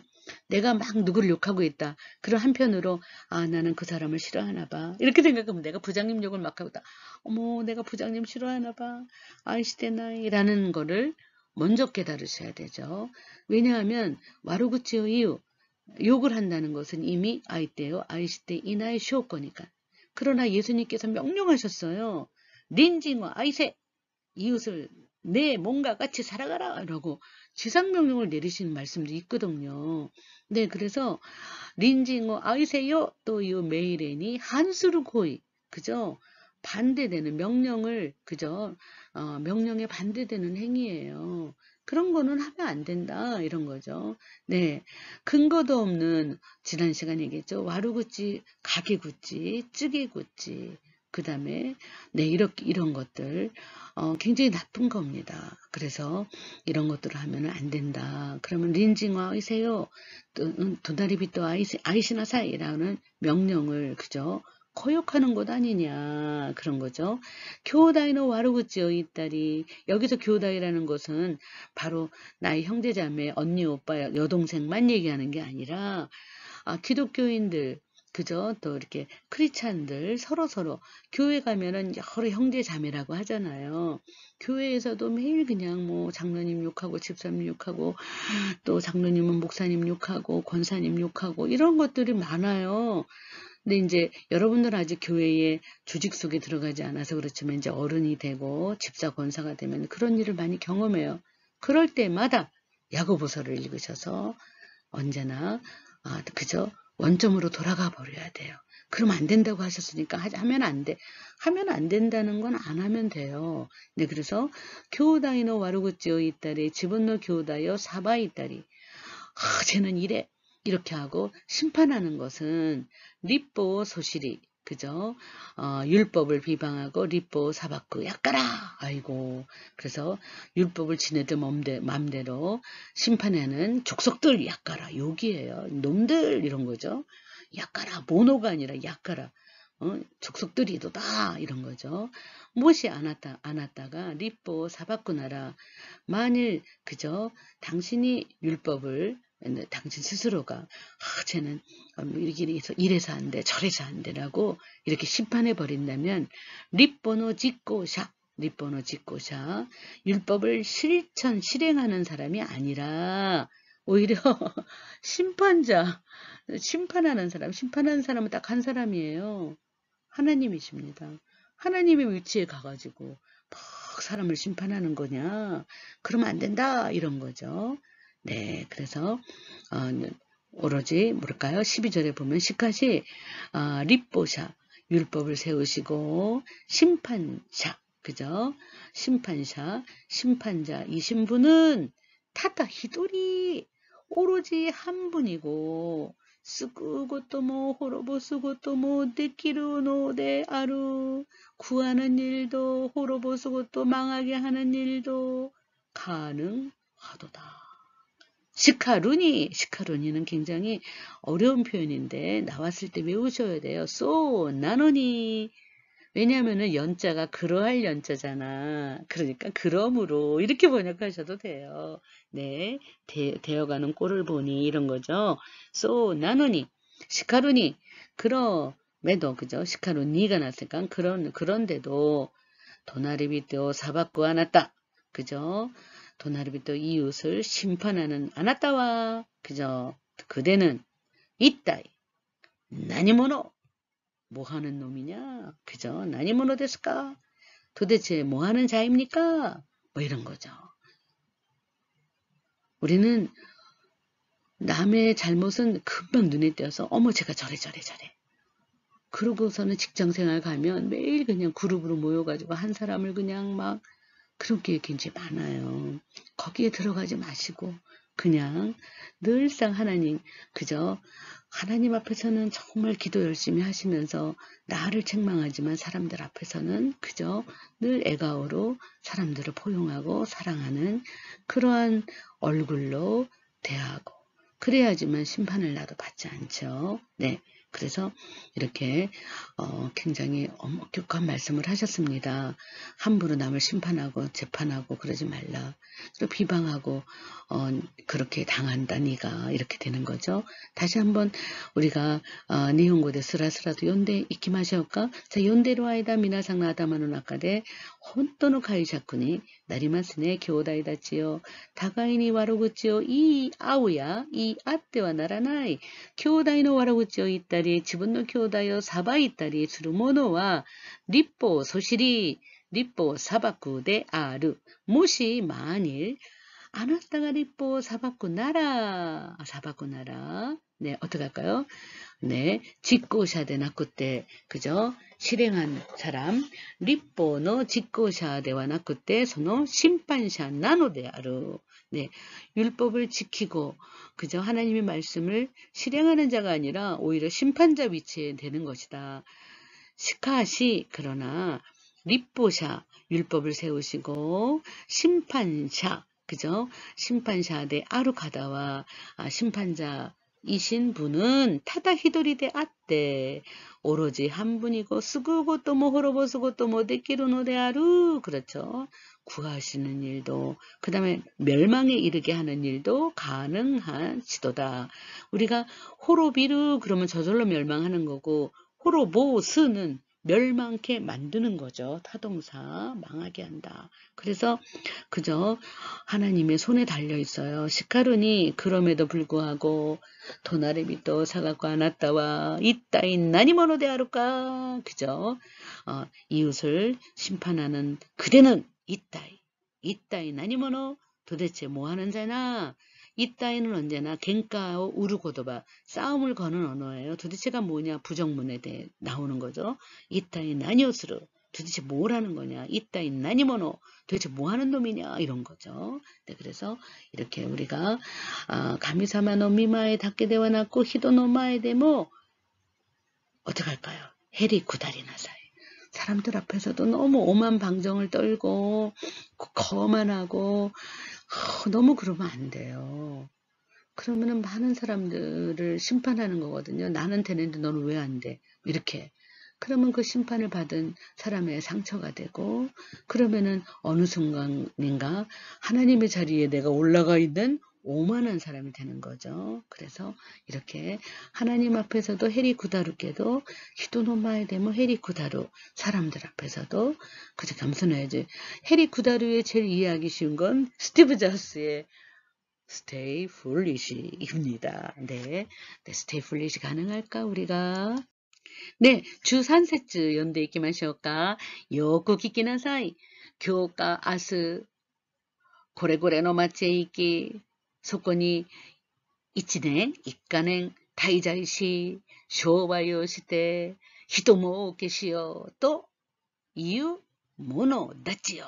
내가 막 누구를 욕하고 있다. 그런 한편으로 나는 그 사람을 싫어하나 봐. 이렇게 생각하면 내가 부장님 욕을 막 하고 있다. 어머 내가 부장님 싫어하나 봐. 아이시테나이라는 거를 먼저 깨달으셔야 되죠. 왜냐하면 와루구치오 이유 욕을 한다는 것은 이미 아이테요 아이시테이나이 쇼코니까. 그러나 예수님께서 명령하셨어요. 린징과 아이세 이웃을 내 몸과 같이 살아가라 라고 지상명령을 내리시는 말씀도 있거든요. 네, 그래서 린징어 아이세요 또요 메이레니 한수르 고이 그죠? 반대되는 명령을 그죠? 명령에 반대되는 행위예요. 그런 거는 하면 안 된다 이런 거죠. 네, 근거도 없는 지난 시간에 얘기했죠. 와루구찌, 가게구찌, 찌개구찌 그 다음에 네 이런 것들 굉장히 나쁜 겁니다. 그래서 이런 것들을 하면 안 된다. 그러면 린징와 아이세요. 도다리비또 아이시나사이라는 명령을 그죠? 거역하는 것 아니냐 그런 거죠. 교다이노 와르구찌요 이딸이 여기서 교다이라는 것은 바로 나의 형제자매 언니 오빠 여동생만 얘기하는 게 아니라 기독교인들 그죠? 또 이렇게 크리스찬들 서로 교회 가면은 여러 형제 자매라고 하잖아요. 교회에서도 매일 그냥 뭐 장로님 욕하고 집사님 욕하고 또 장로님은 목사님 욕하고 권사님 욕하고 이런 것들이 많아요. 근데 이제 여러분들은 아직 교회의 조직 속에 들어가지 않아서 그렇지만 이제 어른이 되고 집사 권사가 되면 그런 일을 많이 경험해요. 그럴 때마다 야고보서를 읽으셔서 언제나 그저 원점으로 돌아가 버려야 돼요. 그럼 안 된다고 하셨으니까 하면 안 돼. 하면 안 된다는 건 안 하면 돼요. 네, 그래서 교우다이노 와르구찌오 이따리 지분노 교우다요 사바 이따리 쟤는 이래 이렇게 하고 심판하는 것은 립보 소실이 그죠? 율법을 비방하고 립보 사박구 약가라 아이고 그래서 율법을 지네들 맘대로 심판하는 족속들 약가라 욕이에요. 놈들 이런 거죠. 약가라 모노가 아니라 약가라 족속들이도다 이런 거죠. 못이 안 왔다가 립보 사박구나라 만일 그저 당신이 율법을 당신 스스로가 쟤는 이래서 안 돼, 저래서 안 돼라고 이렇게 심판해 버린다면 립보노 직고샤 율법을 실행하는 사람이 아니라 오히려 심판하는 사람은 딱 한 사람이에요. 하나님이십니다. 하나님의 위치에 가가지고 막 사람을 심판하는 거냐? 그러면 안 된다 이런 거죠. 네, 그래서 오로지 뭘까요? 12절에 보면 시카시 립보샤 율법을 세우시고 심판샤 그죠? 심판자 이 신분은 타타 히도리 오로지 한 분이고 쓰고또 뭐 호로보 쓰고또 뭐 데키루노데 아루 구하는 일도 호로보 쓰고또 망하게 하는 일도 가능하도다. 시카루니는 굉장히 어려운 표현인데 나왔을 때 외우셔야 돼요. 나노니 왜냐하면은 연자가 그러할 연자잖아. 그러니까 그러므로 이렇게 번역하셔도 돼요. 네, 되어가는 꼴을 보니 이런 거죠. 나노니 시카루니 그럼에도 그죠? 시카루니가 났으니까 그런데도 도나리비도 사박구 안았다. 그죠? 도나리비도 이웃을 심판하는 안았다와 그죠? 그대는 이따이 나니모노 뭐 하는 놈이냐? 그죠? 나니모노 데스까? 도대체 뭐 하는 자입니까? 뭐 이런 거죠. 우리는 남의 잘못은 금방 눈에 띄어서 어머 제가 저래. 그러고서는 직장생활 가면 매일 그냥 그룹으로 모여가지고 한 사람을 그냥 막 그런 게 굉장히 많아요. 거기에 들어가지 마시고 그냥 늘상 하나님 그저 하나님 앞에서는 정말 기도 열심히 하시면서 나를 책망하지만 사람들 앞에서는 그저 늘 애가오로 사람들을 포용하고 사랑하는 그러한 얼굴로 대하고 그래야지만 심판을 나도 받지 않죠. 네. 그래서 이렇게 굉장히 엄격한 말씀을 하셨습니다. 함부로 남을 심판하고 재판하고 그러지 말라. 또 비방하고 그렇게 당한다 네가 이렇게 되는 거죠. 다시 한번 우리가 니혼고대 스라스라도 연대 이키마시오까? 자, 연대로 아이다 미나상 나다마노 나카데 혼또노 가이샤쿠니 나리마스네 교다이다치요 다가이니 와로구치요 이 아우야 이 아떼와 나라나이 교다이노 와로구치요 이따리 지분노 교다요 사바 이따리 수르모노와 립보 소실이 립보 사바쿠데 아르 모시 만일 안 왔다가 립보 사바쿠 나라 네 어떻게 할까요? 네 직고샤데 나쿠때 그죠? 실행한 사람 립보노 직고샤데와 나쿠때 소노 심판샤 나노데 아르 네 율법을 지키고 그저 하나님의 말씀을 실행하는 자가 아니라 오히려 심판자 위치에 되는 것이다. 시카시 그러나 립보샤 율법을 세우시고 심판샤 그죠? 심판샤대 아루카다와 심판자이신 분은 타다 히도리데 아떼 오로지 한 분이고 쓰고 또 뭐 호로보스고 또 뭐 데키로노데 아루 그렇죠? 구하시는 일도 그 다음에 멸망에 이르게 하는 일도 가능한 지도다. 우리가 호로비르 그러면 저절로 멸망하는 거고 호로보스는 멸망케 만드는 거죠. 타동사 망하게 한다. 그래서 그저 하나님의 손에 달려 있어요. 시카론이 그럼에도 불구하고 도나를 믿도 사갖고 안았다와 이따인 나니모노 대하루까 그죠? 이웃을 심판하는 그대는 이따이 나니모노 도대체 뭐하는 자나 이따이는 언제나 갱가오 우르고도바 싸움을 거는 언어예요. 도대체가 뭐냐 부정문에 대해 나오는 거죠. 이따이 나니오스루 도대체 뭐라는 거냐 이따이 나니모노 도대체 뭐하는 놈이냐 이런 거죠. 네, 그래서 이렇게 우리가 가미사마노 미마에 닿게 되어놨고 히도노마에 되모 어떻게 할까요? 해리 구다리나사이 사람들 앞에서도 너무 오만 방정을 떨고 거만하고 너무 그러면 안 돼요. 그러면은 많은 사람들을 심판하는 거거든요. 나는 되는데 너는 왜 안 돼? 이렇게. 그러면 그 심판을 받은 사람의 상처가 되고 그러면은 어느 순간인가 하나님의 자리에 내가 올라가 있는 오만한 사람이 되는 거죠. 그래서 이렇게 하나님 앞에서도 해리 구다루께도 히도노마에 되면 해리 구다루 사람들 앞에서도 그저 겸손해야지. 해리 구다루의 제일 이해하기 쉬운 건 스티브 잡스의 Stay Foolish입니다. 네, Stay Foolish 가능할까 우리가? 네, 주3節読んでいきましょうか。よく聞きなさい。今日か明日、これこれの町へ行き、そこに1年、1か年滞在し、商売をして、人儲けしようというものだちよ。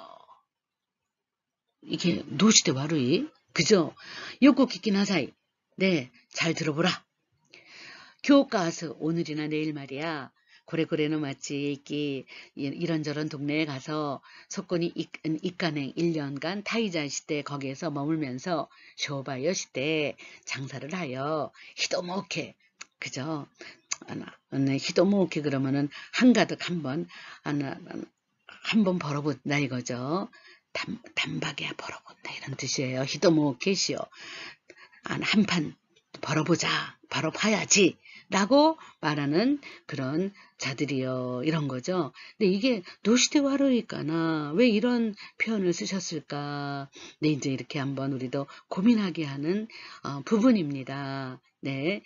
이게どうして悪い? 그죠? 요거聞きなさい. 네, 잘 들어보라. 교과서 오늘이나 내일 말이야. 고래고래는 맞지 있기 이런저런 동네에 가서 석권이 입간행 1년간 타이자 시대 거기에서 머물면서 쇼바여 시대 장사를 하여 히도모케 그죠? 히도모케 그러면은 한가득 한번 벌어본다 이거죠. 단박에 벌어본다 이런 뜻이에요. 히도모케시요. 한판 벌어보자. 바로 봐야지. 라고 말하는 그런 자들이요. 이런 거죠. 근데 이게 도시대 와로이까나 왜 이런 표현을 쓰셨을까? 네, 이제 이렇게 한번 우리도 고민하게 하는 부분입니다. 네.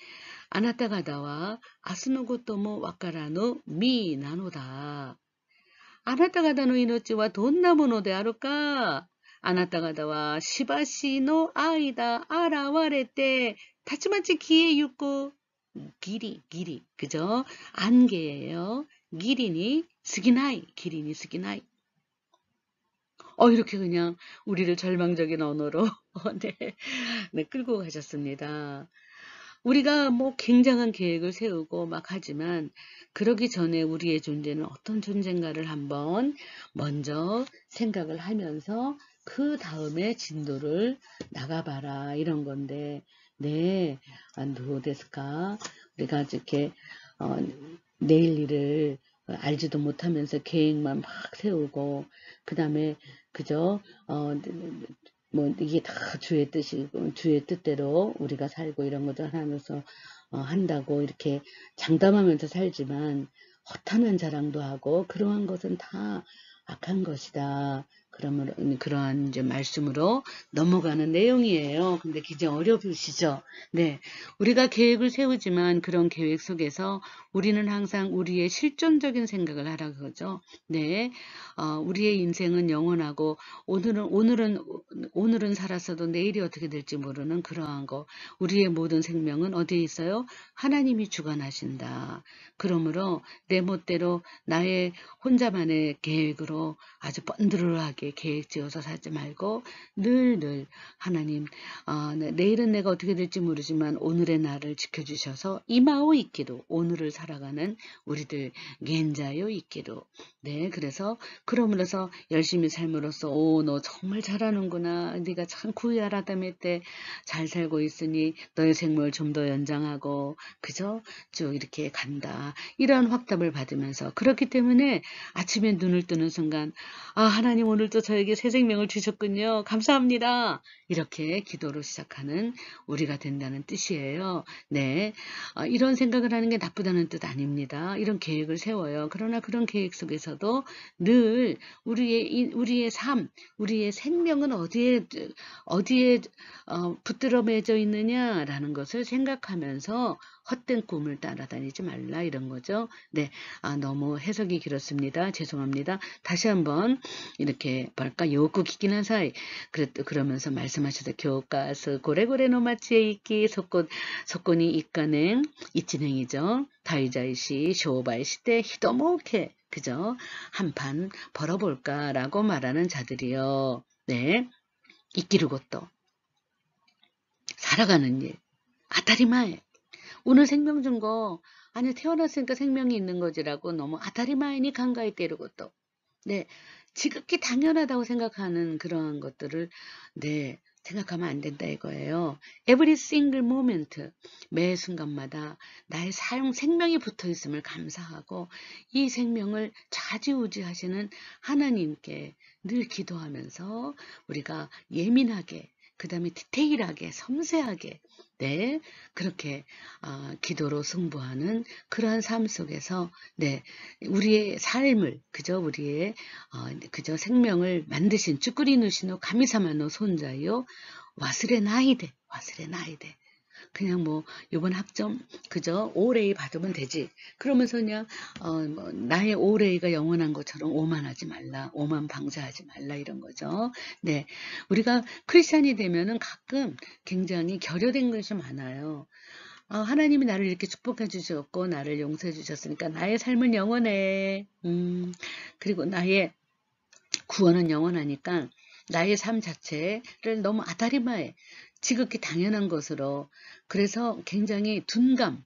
아나타가다와 아스노고토모 와카라노 미 나노다. 아나타가다노 이노치와 돈나모노 데 아루까? 아나타가다와 시바시노 아이다 아라와레테 타치마치 기에 유고 길이 그죠? 안개예요. 기린이 스기나이 기린이 스기나이 이렇게 그냥 우리를 절망적인 언어로 네, 끌고 가셨습니다. 우리가 뭐 굉장한 계획을 세우고 막 하지만 그러기 전에 우리의 존재는 어떤 존재인가를 한번 먼저 생각을 하면서 그 다음에 진도를 나가봐라 이런 건데 네, 안도데스까 우리가 이렇게 내일 일을 알지도 못하면서 계획만 막 세우고 그 다음에 그죠 뭐 이게 다 주의 뜻이고 주의 뜻대로 우리가 살고 이런 것들 하면서 한다고 이렇게 장담하면서 살지만 허탄한 자랑도 하고 그러한 것은 다 악한 것이다. 그러한 이제 말씀으로 넘어가는 내용이에요. 근데 굉장히 어려우시죠? 네. 우리가 계획을 세우지만 그런 계획 속에서 우리는 항상 우리의 실존적인 생각을 하라 그러죠. 네. 우리의 인생은 영원하고 오늘은 살았어도 내일이 어떻게 될지 모르는 그러한 거. 우리의 모든 생명은 어디에 있어요? 하나님이 주관하신다. 그러므로 내 멋대로 나의 혼자만의 계획으로 아주 번드르르하게 계획 지어서 살지 말고 늘 하나님 내일은 내가 어떻게 될지 모르지만 오늘의 나를 지켜주셔서 이마오 있기로 오늘을 살아가는 우리들 겐자요 있기로 네 그래서 그러므로서 열심히 삶으로써 너 정말 잘하는구나 네가 참 구이하라다며 때 잘 살고 있으니 너의 생명을 좀 더 연장하고 그죠 쭉 이렇게 간다 이런 확답을 받으면서 그렇기 때문에 아침에 눈을 뜨는 순간 하나님 오늘 오늘도 저에게 새 생명을 주셨군요. 감사합니다. 이렇게 기도로 시작하는 우리가 된다는 뜻이에요. 네, 이런 생각을 하는 게 나쁘다는 뜻 아닙니다. 이런 계획을 세워요. 그러나 그런 계획 속에서도 늘 우리의 삶, 우리의 생명은 어디에 붙들어 매져 있느냐라는 것을 생각하면서 헛된 꿈을 따라다니지 말라 이런 거죠. 네, 너무 해석이 길었습니다. 죄송합니다. 다시 한번 이렇게 뭐랄까 요구기긴 한 사이 그러면서 말씀하셔서 교과서 고래고래 노마치에 있기 속곤이 이까냉 이치냉이죠. 다이자이시 쇼바이시 때 히도모케 그죠? 한판 벌어볼까라고 말하는 자들이요. 네, 이끼르고 또 살아가는 일 아타리마에 오늘 생명 준 거 아니 태어났으니까 생명이 있는 거지라고 너무 아타리마에니 간가이 때리고 또 네, 지극히 당연하다고 생각하는 그러한 것들을 네, 생각하면 안 된다 이거예요. Every single moment, 매 순간마다 나의 생명이 붙어 있음을 감사하고 이 생명을 좌지우지하시는 하나님께 늘 기도하면서 우리가 예민하게 그 다음에 디테일하게 섬세하게 네 그렇게 기도로 승부하는 그러한 삶 속에서 네 우리의 삶을 그저 우리의 그저 생명을 만드신 쭈꾸리 누시노 가미사마노 손자요 와스레 나이데 그냥 뭐 요번 학점 그저 오레이 받으면 되지. 그러면서 그냥 뭐 나의 오레이가 영원한 것처럼 오만하지 말라. 오만 방자하지 말라 이런 거죠. 네, 우리가 크리스찬이 되면은 가끔 굉장히 결여된 것이 많아요. 하나님이 나를 이렇게 축복해 주셨고 나를 용서해 주셨으니까 나의 삶은 영원해. 그리고 나의 구원은 영원하니까 나의 삶 자체를 너무 아다리마에 지극히 당연한 것으로 그래서 굉장히 둔감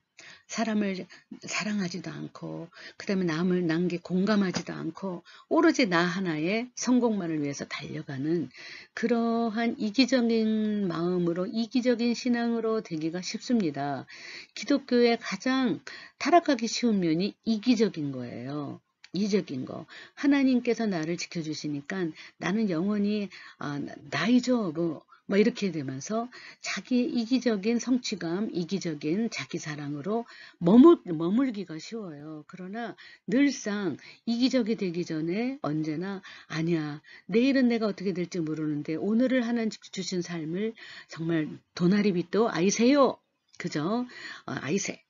사람을 사랑하지도 않고 그 다음에 남게 공감하지도 않고 오로지 나 하나의 성공만을 위해서 달려가는 그러한 이기적인 마음으로 이기적인 신앙으로 되기가 쉽습니다. 기독교의 가장 타락하기 쉬운 면이 이기적인 거예요. 이적인 거. 하나님께서 나를 지켜주시니까 나는 영원히 나이죠. 뭐 이렇게 되면서 자기의 이기적인 성취감, 이기적인 자기 사랑으로 머물기가 쉬워요. 그러나 늘상 이기적이 되기 전에 언제나 아니야. 내일은 내가 어떻게 될지 모르는데 오늘을 하나님 주신 삶을 정말 도나리빛도 아이세요. 그죠? 아이세.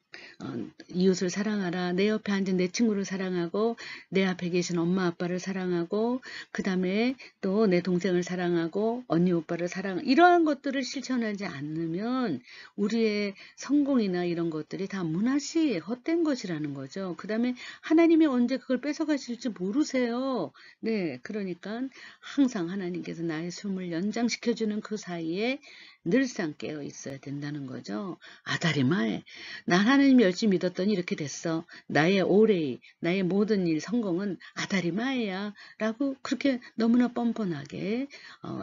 이웃을 사랑하라. 내 옆에 앉은 내 친구를 사랑하고 내 앞에 계신 엄마 아빠를 사랑하고 그 다음에 또 내 동생을 사랑하고 언니 오빠를 이러한 것들을 실천하지 않으면 우리의 성공이나 이런 것들이 다 무나시 헛된 것이라는 거죠. 그 다음에 하나님이 언제 그걸 뺏어가실지 모르세요. 네, 그러니까 항상 하나님께서 나의 숨을 연장시켜주는 그 사이에 늘상 깨어 있어야 된다는 거죠. 아다리마에 난 하나님 열심히 믿었더니 이렇게 됐어. 나의 오레이, 나의 모든 일 성공은 아다리마에야 라고 그렇게 너무나 뻔뻔하게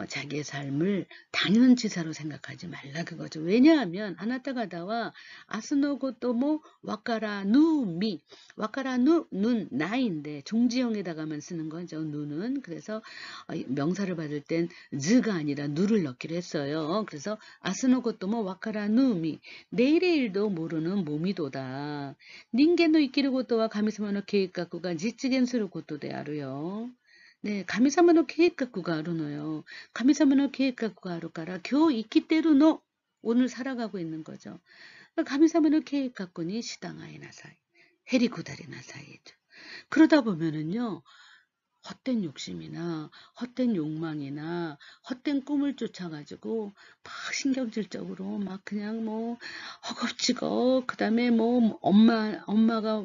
자기의 삶을 당연지사로 생각하지 말라 그거죠. 왜냐하면 아나타가다와 아스노고토모 와카라 누미 와카라 누는 나인데 종지형에다가만 쓰는 거죠. 누는 그래서 명사를 받을 땐 즈가 아니라 누를 넣기로 했어요. 그래서 아스노고토모 와카라 누미 내일의 일도 모르는 몸이도다. 닌겐노 이끼르 고토와 가미사마노 계획가꾸가 지찌겐스루 고토데 아루요. 네, 가미사마노 계획가꾸가 아루노요. 가미사마노 계획가꾸가 아루까라 교 이끼때루노 오늘 살아가고 있는 거죠. 가미사마노 계획가꾸니 시당아이 나사이 해리 구다리 나사이죠. 그러다 보면은요. 헛된 욕심이나 헛된 욕망이나 헛된 꿈을 쫓아가지고 막 신경질적으로 막 그냥 뭐 허겁지겁 그 다음에 뭐 엄마가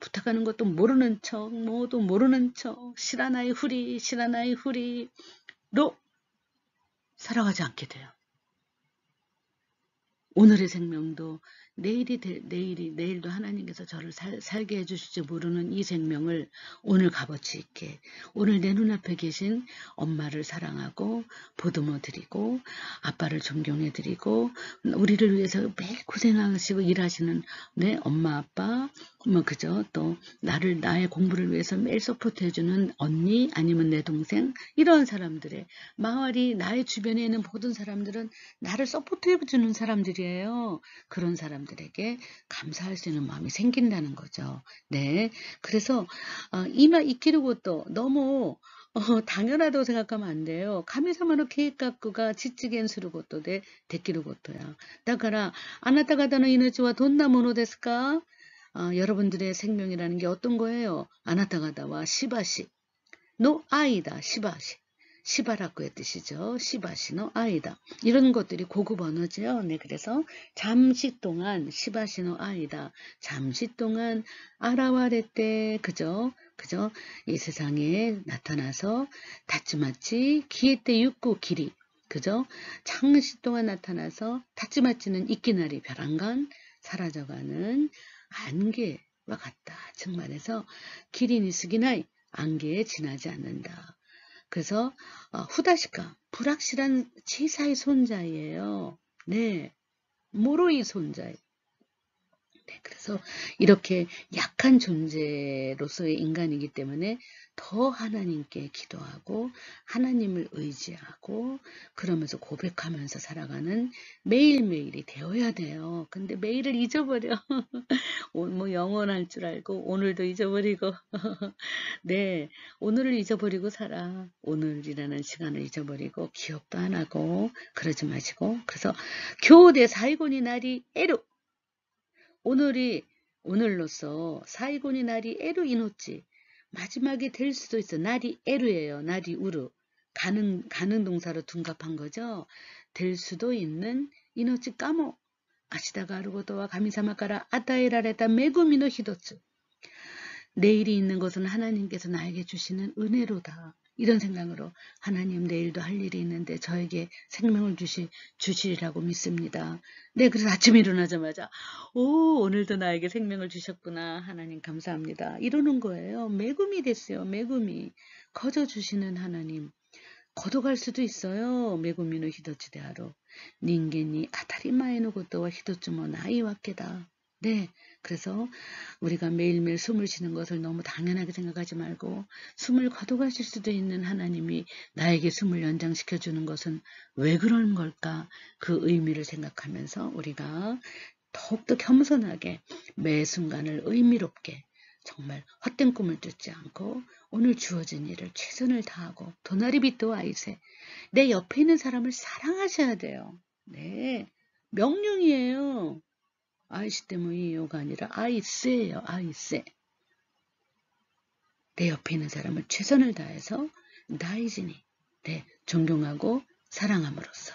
부탁하는 것도 모르는 척 뭐도 모르는 척 시라나이 후리로 살아가지 않게 돼요. 오늘의 생명도 내일도 하나님께서 저를 살게 해주실지 모르는 이 생명을 오늘 값어치 있게, 오늘 내 눈앞에 계신 엄마를 사랑하고 보듬어 드리고 아빠를 존경해 드리고 우리를 위해서 매일 고생하시고 일하시는 내 엄마 아빠, 뭐 그죠, 또 나의 공부를 위해서 매일 서포트 해주는 언니 아니면 내 동생, 이런 사람들의 마을이, 나의 주변에 있는 모든 사람들은 나를 서포트 해주는 사람들이에요. 그런 사람들에게 감사할 수 있는 마음이 생긴다는 거죠. 네. 그래서 이마 이키르고또 너무 당연하다고 생각하면 안 돼요. 카미사마의 계획が実現することでできることや。だから、あなた方の命はどんなものですか? 여러분들의 생명이라는 게 어떤 거예요? あなた方はしばしの間、しばし。시바라쿠의 뜻이죠. 시바시노 아이다. 이런 것들이 고급 언어죠. 네, 그래서 잠시 동안 시바시노 아이다. 잠시 동안 아라와레때 그죠? 이 세상에 나타나서 다츠마치 기에때 육구 길이 그죠? 잠시 동안 나타나서 다츠마치는 이끼나리 벼랑간 사라져가는 안개와 같다. 즉 말해서 기린이 쓰기나이 안개에 지나지 않는다. 그래서 후다시카 불확실한 치사의 손자예요. 네, 모로이 손자. 네, 그래서 이렇게 약한 존재로서의 인간이기 때문에 더 하나님께 기도하고 하나님을 의지하고 그러면서 고백하면서 살아가는 매일매일이 되어야 돼요. 근데 매일을 잊어버려. 뭐 영원할 줄 알고 오늘도 잊어버리고 네, 오늘을 잊어버리고 살아. 오늘이라는 시간을 잊어버리고 기억도 안 하고 그러지 마시고. 그래서 교대 사이곤이 날이 에루. 오늘로서 사이곤이 날이 에루 이노치. 마지막이 될 수도 있어. 날이 에루예요. 날이 우르. 가는 동사로 둔갑한 거죠. 될 수도 있는 이노치 까모. 아시다가 아르고도와 가미사마카라 아타에라레타 메구미노 히도츠. 내일이 있는 것은 하나님께서 나에게 주시는 은혜로다. 이런 생각으로 하나님 내일도 할 일이 있는데 저에게 생명을 주시리라고 믿습니다. 네, 그래서 아침에 일어나자마자 오늘도 나에게 생명을 주셨구나. 하나님 감사합니다. 이러는 거예요. 매금이 됐어요. 매금이. 거저 주시는 하나님. 거둬갈 수도 있어요. 매구미노 히도츠대하로. 닌겐이 아타리마에노 것도와 히도츠모 나이와케다. 네, 그래서 우리가 매일매일 숨을 쉬는 것을 너무 당연하게 생각하지 말고 숨을 거둬가실 수도 있는 하나님이 나에게 숨을 연장시켜주는 것은 왜 그런 걸까? 그 의미를 생각하면서 우리가 더욱더 겸손하게 매 순간을 의미롭게 정말 헛된 꿈을 쫓지 않고 오늘 주어진 일을 최선을 다하고 도나리비또 아이세 내 옆에 있는 사람을 사랑하셔야 돼요. 네, 명령이에요. 아이시 때문이요가 아니라 아이세예요. 아이세. 내 옆에 있는 사람을 최선을 다해서 다이지니 존경하고 사랑함으로써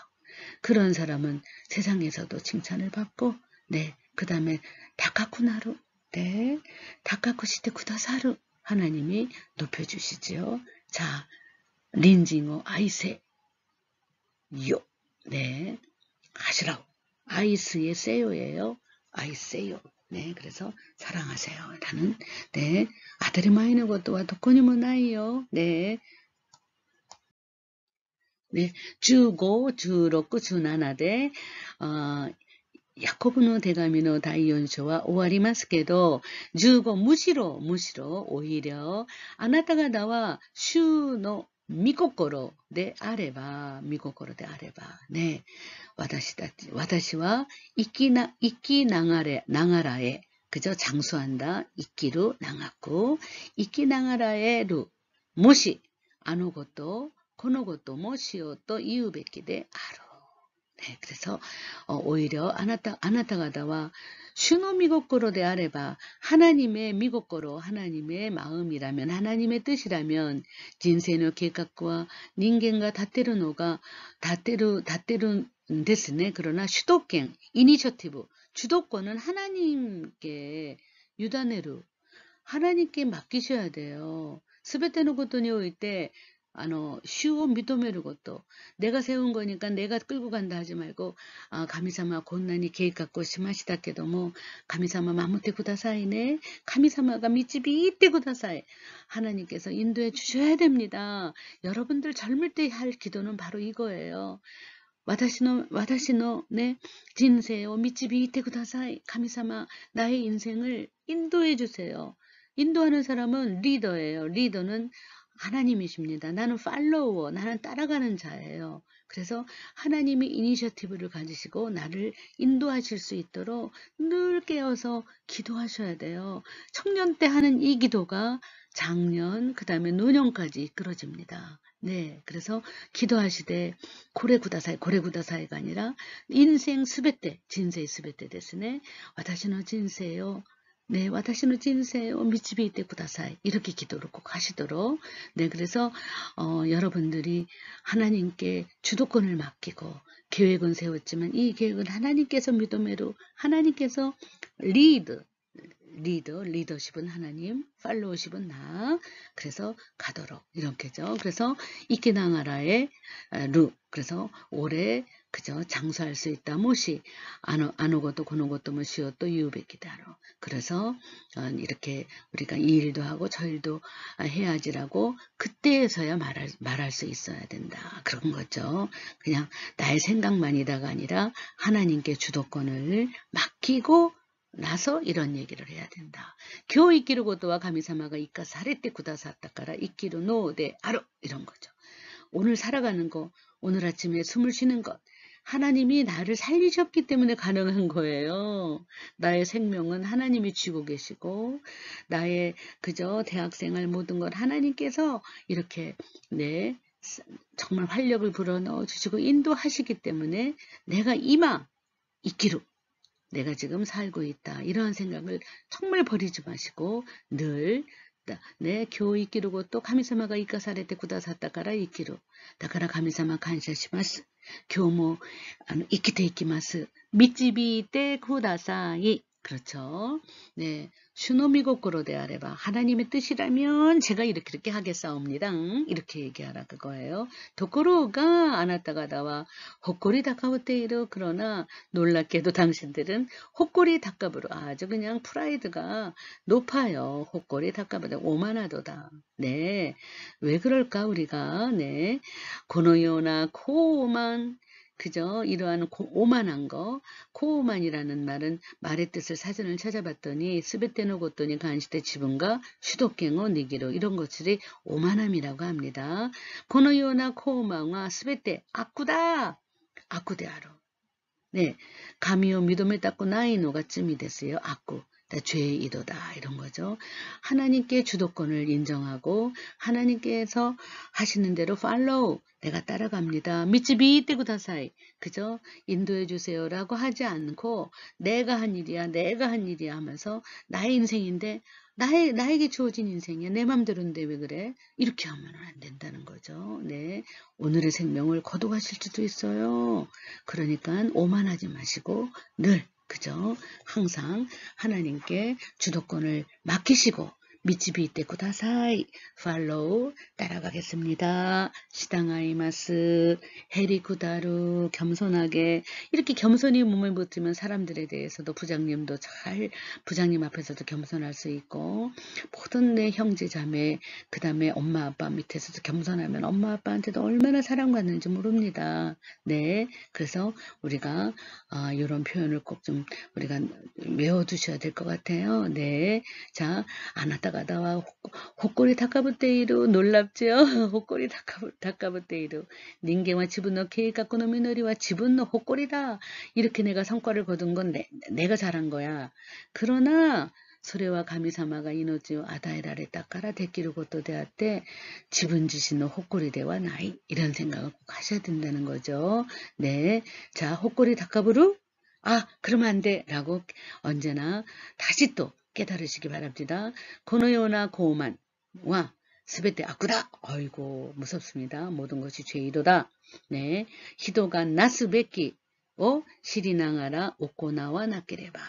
그런 사람은 세상에서도 칭찬을 받고 그 다음에 다카쿠나루 다카쿠시테 쿠다사루 하나님이 높여주시지요. 자, 린징어 아이세 요 하시라고 아이스의 세요예요. 아이세요. 네, 그래서 사랑하세요. 라는 아들이 많이 는 것도와 도코니모 나이요. 네, 15, 16, 17でヤコブの手紙の第4章は終わりますけど、15、むしろ、오히려、あなた方は、主の御心であれば、ね、私は、生きながらえ、그저 장수한다, 있기로 나갔고,生きながらえる、もし、あのこと、このこともしようと言うべきである。 네, 그래서 오히려 아나타가다와 슈노 미고코로 데 아레바 하나님의 미고코로 하나님의 마음이라면 하나님의 뜻이라면 진세의 계획과 닌겐과 다테르노가 다테르 데스네. 그러나 주도권 이니셔티브 주도권은 하나님께 유다네루 하나님께 맡기셔야 돼요. 스베테노 고토니 오이 때主を認めること。내가 세운 거니까 내가 끌고 간다 하지 말고, 가미사마 곤난이 계획をしましたけども, 가미사마守ってくださいね. 가미사마가導いてください. 하나님께서 인도해 주셔야 됩니다. 여러분들 젊을 때 할 기도는 바로 이거예요. 私の 人生を 導いてください. 가미사마 나의 인생을 인도해 주세요. 인도하는 사람은 리더예요. 리더는 하나님이십니다. 나는 팔로워, 나는 따라가는 자예요. 그래서 하나님이 이니셔티브를 가지시고 나를 인도하실 수 있도록 늘 깨어서 기도하셔야 돼요. 청년 때 하는 이 기도가 장년, 그 다음에 노년까지 이끌어집니다. 네, 그래서 기도하시되 고래구다사이가 아니라 인생 스베테, 진세의 스베테 데스네. 私の 人生を 네, 私の 人生を 導いて ください. 이렇게 기도를 꼭 하시도록. 네, 그래서 여러분들이 하나님께 주도권을 맡기고 계획은 세웠지만 이 계획은 하나님께서 믿음으로 하나님께서 리더십은 하나님, 팔로우십은 나. 그래서 가도록 이렇게죠. 그래서 이키나가라의 그래서 올해 그저 장수할 수 있다. 못이 아노것도 고노것도 못이었도 유백이다로. 그래서 이렇게 우리가 이 일도 하고 저 일도 해야지라고 그때에서야 말할 수 있어야 된다. 그런 거죠. 그냥 나의 생각만이다가 아니라 하나님께 주도권을 맡기고 나서 이런 얘기를 해야 된다. 교 이끼루 고도와 가미사마가 이까 사레떼 구다사타까라 이끼루 노데 아로 이런 거죠. 오늘 살아가는 거, 오늘 아침에 숨을 쉬는 것, 하나님이 나를 살리셨기 때문에 가능한 거예요. 나의 생명은 하나님이 쥐고 계시고 나의 그저 대학생활 모든 것 하나님께서 이렇게 정말 활력을 불어넣어 주시고 인도하시기 때문에 내가 이끼루 내가 지금 살고 있다. 이런 생각을 정말 버리지 마시고 늘 교이끼루고 또 가미사마가 이까사레테 구다사타까라 이끼루. 다카라 가미사마 간샤시마스. 교모 이키테 이키마스. 미치비테 구다사이. 그렇죠. 네. 슈노미고코로 대하래봐. 하나님의 뜻이라면 제가 이렇게 하겠사옵니다. 이렇게 얘기하라 그거예요. 도코로가 아나타가다와 헛골이 다카부테이로 그러나 놀랍게도 당신들은 헛골이 다카부로 아주 그냥 프라이드가 높아요. 헛골이 다카부테 오만하도다. 네. 왜 그럴까 우리가 네. 고노요나 코만 그죠? 이러한 오만한 거, 코오만이라는 말은 말의 뜻을 사전을 찾아봤더니 스베테노 고토니 간시대 지분과 슈도갱어 니기로 이런 것들이 오만함이라고 합니다. 고노요나 코오만과 스베테 아쿠다 아쿠데아로 네 가미오 미도메 닦고 나이노가 쯤이 됐어요. 아쿠 죄의 이도다 이런 거죠. 하나님께 주도권을 인정하고 하나님께서 하시는 대로 팔로우 내가 따라갑니다. 미치비이떼 구다사이 그죠? 인도해 주세요라고 하지 않고 내가 한 일이야 하면서 나의 인생인데 나에게 주어진 인생이야 내 맘대로인데 왜 그래? 이렇게 하면 안 된다는 거죠. 네, 오늘의 생명을 거둬가실 수도 있어요. 그러니까 오만하지 마시고 늘 그죠? 항상 하나님께 주도권을 맡기시고 미치비이떼 구다사이 팔로우 따라가겠습니다. 시당하이마스 헤리쿠다루 겸손하게 이렇게 겸손히 몸을 붙이면 사람들에 대해서도 부장님도 부장님 앞에서도 겸손할 수 있고 모든 내 형제 자매 그 다음에 엄마 아빠 밑에서도 겸손하면 엄마 아빠한테도 얼마나 사랑받는지 모릅니다. 네, 그래서 우리가 이런 표현을 꼭 좀 우리가 외워두셔야 될 것 같아요. 네, 자 아나타가다와 헛골이 다카부테이루 놀랍죠? 헛골이 다카부테이루 닌게와 지분노 케이카쿠노 미노리와 지분노 헛골이다. 이렇게 내가 성과를 거둔 건 내가 잘한 거야. 그러나 소레와 가미사마가 이노지요 아다이라레 따까라 데끼르 것도 대할 지분지신노 헛골이 대와 나이 이런 생각을 꼭 하셔야 된다는 거죠. 네, 자 헛골이 다카부루 그러면 안 돼 라고 언제나 다시 또 깨달으시기 바랍니다. 고노요나 고만와 스베테 아쿠다. 어이고 무섭습니다. 모든 것이 죄이도다. 네, 히도가 나스베키 시리나가라 오코나와 나케레바.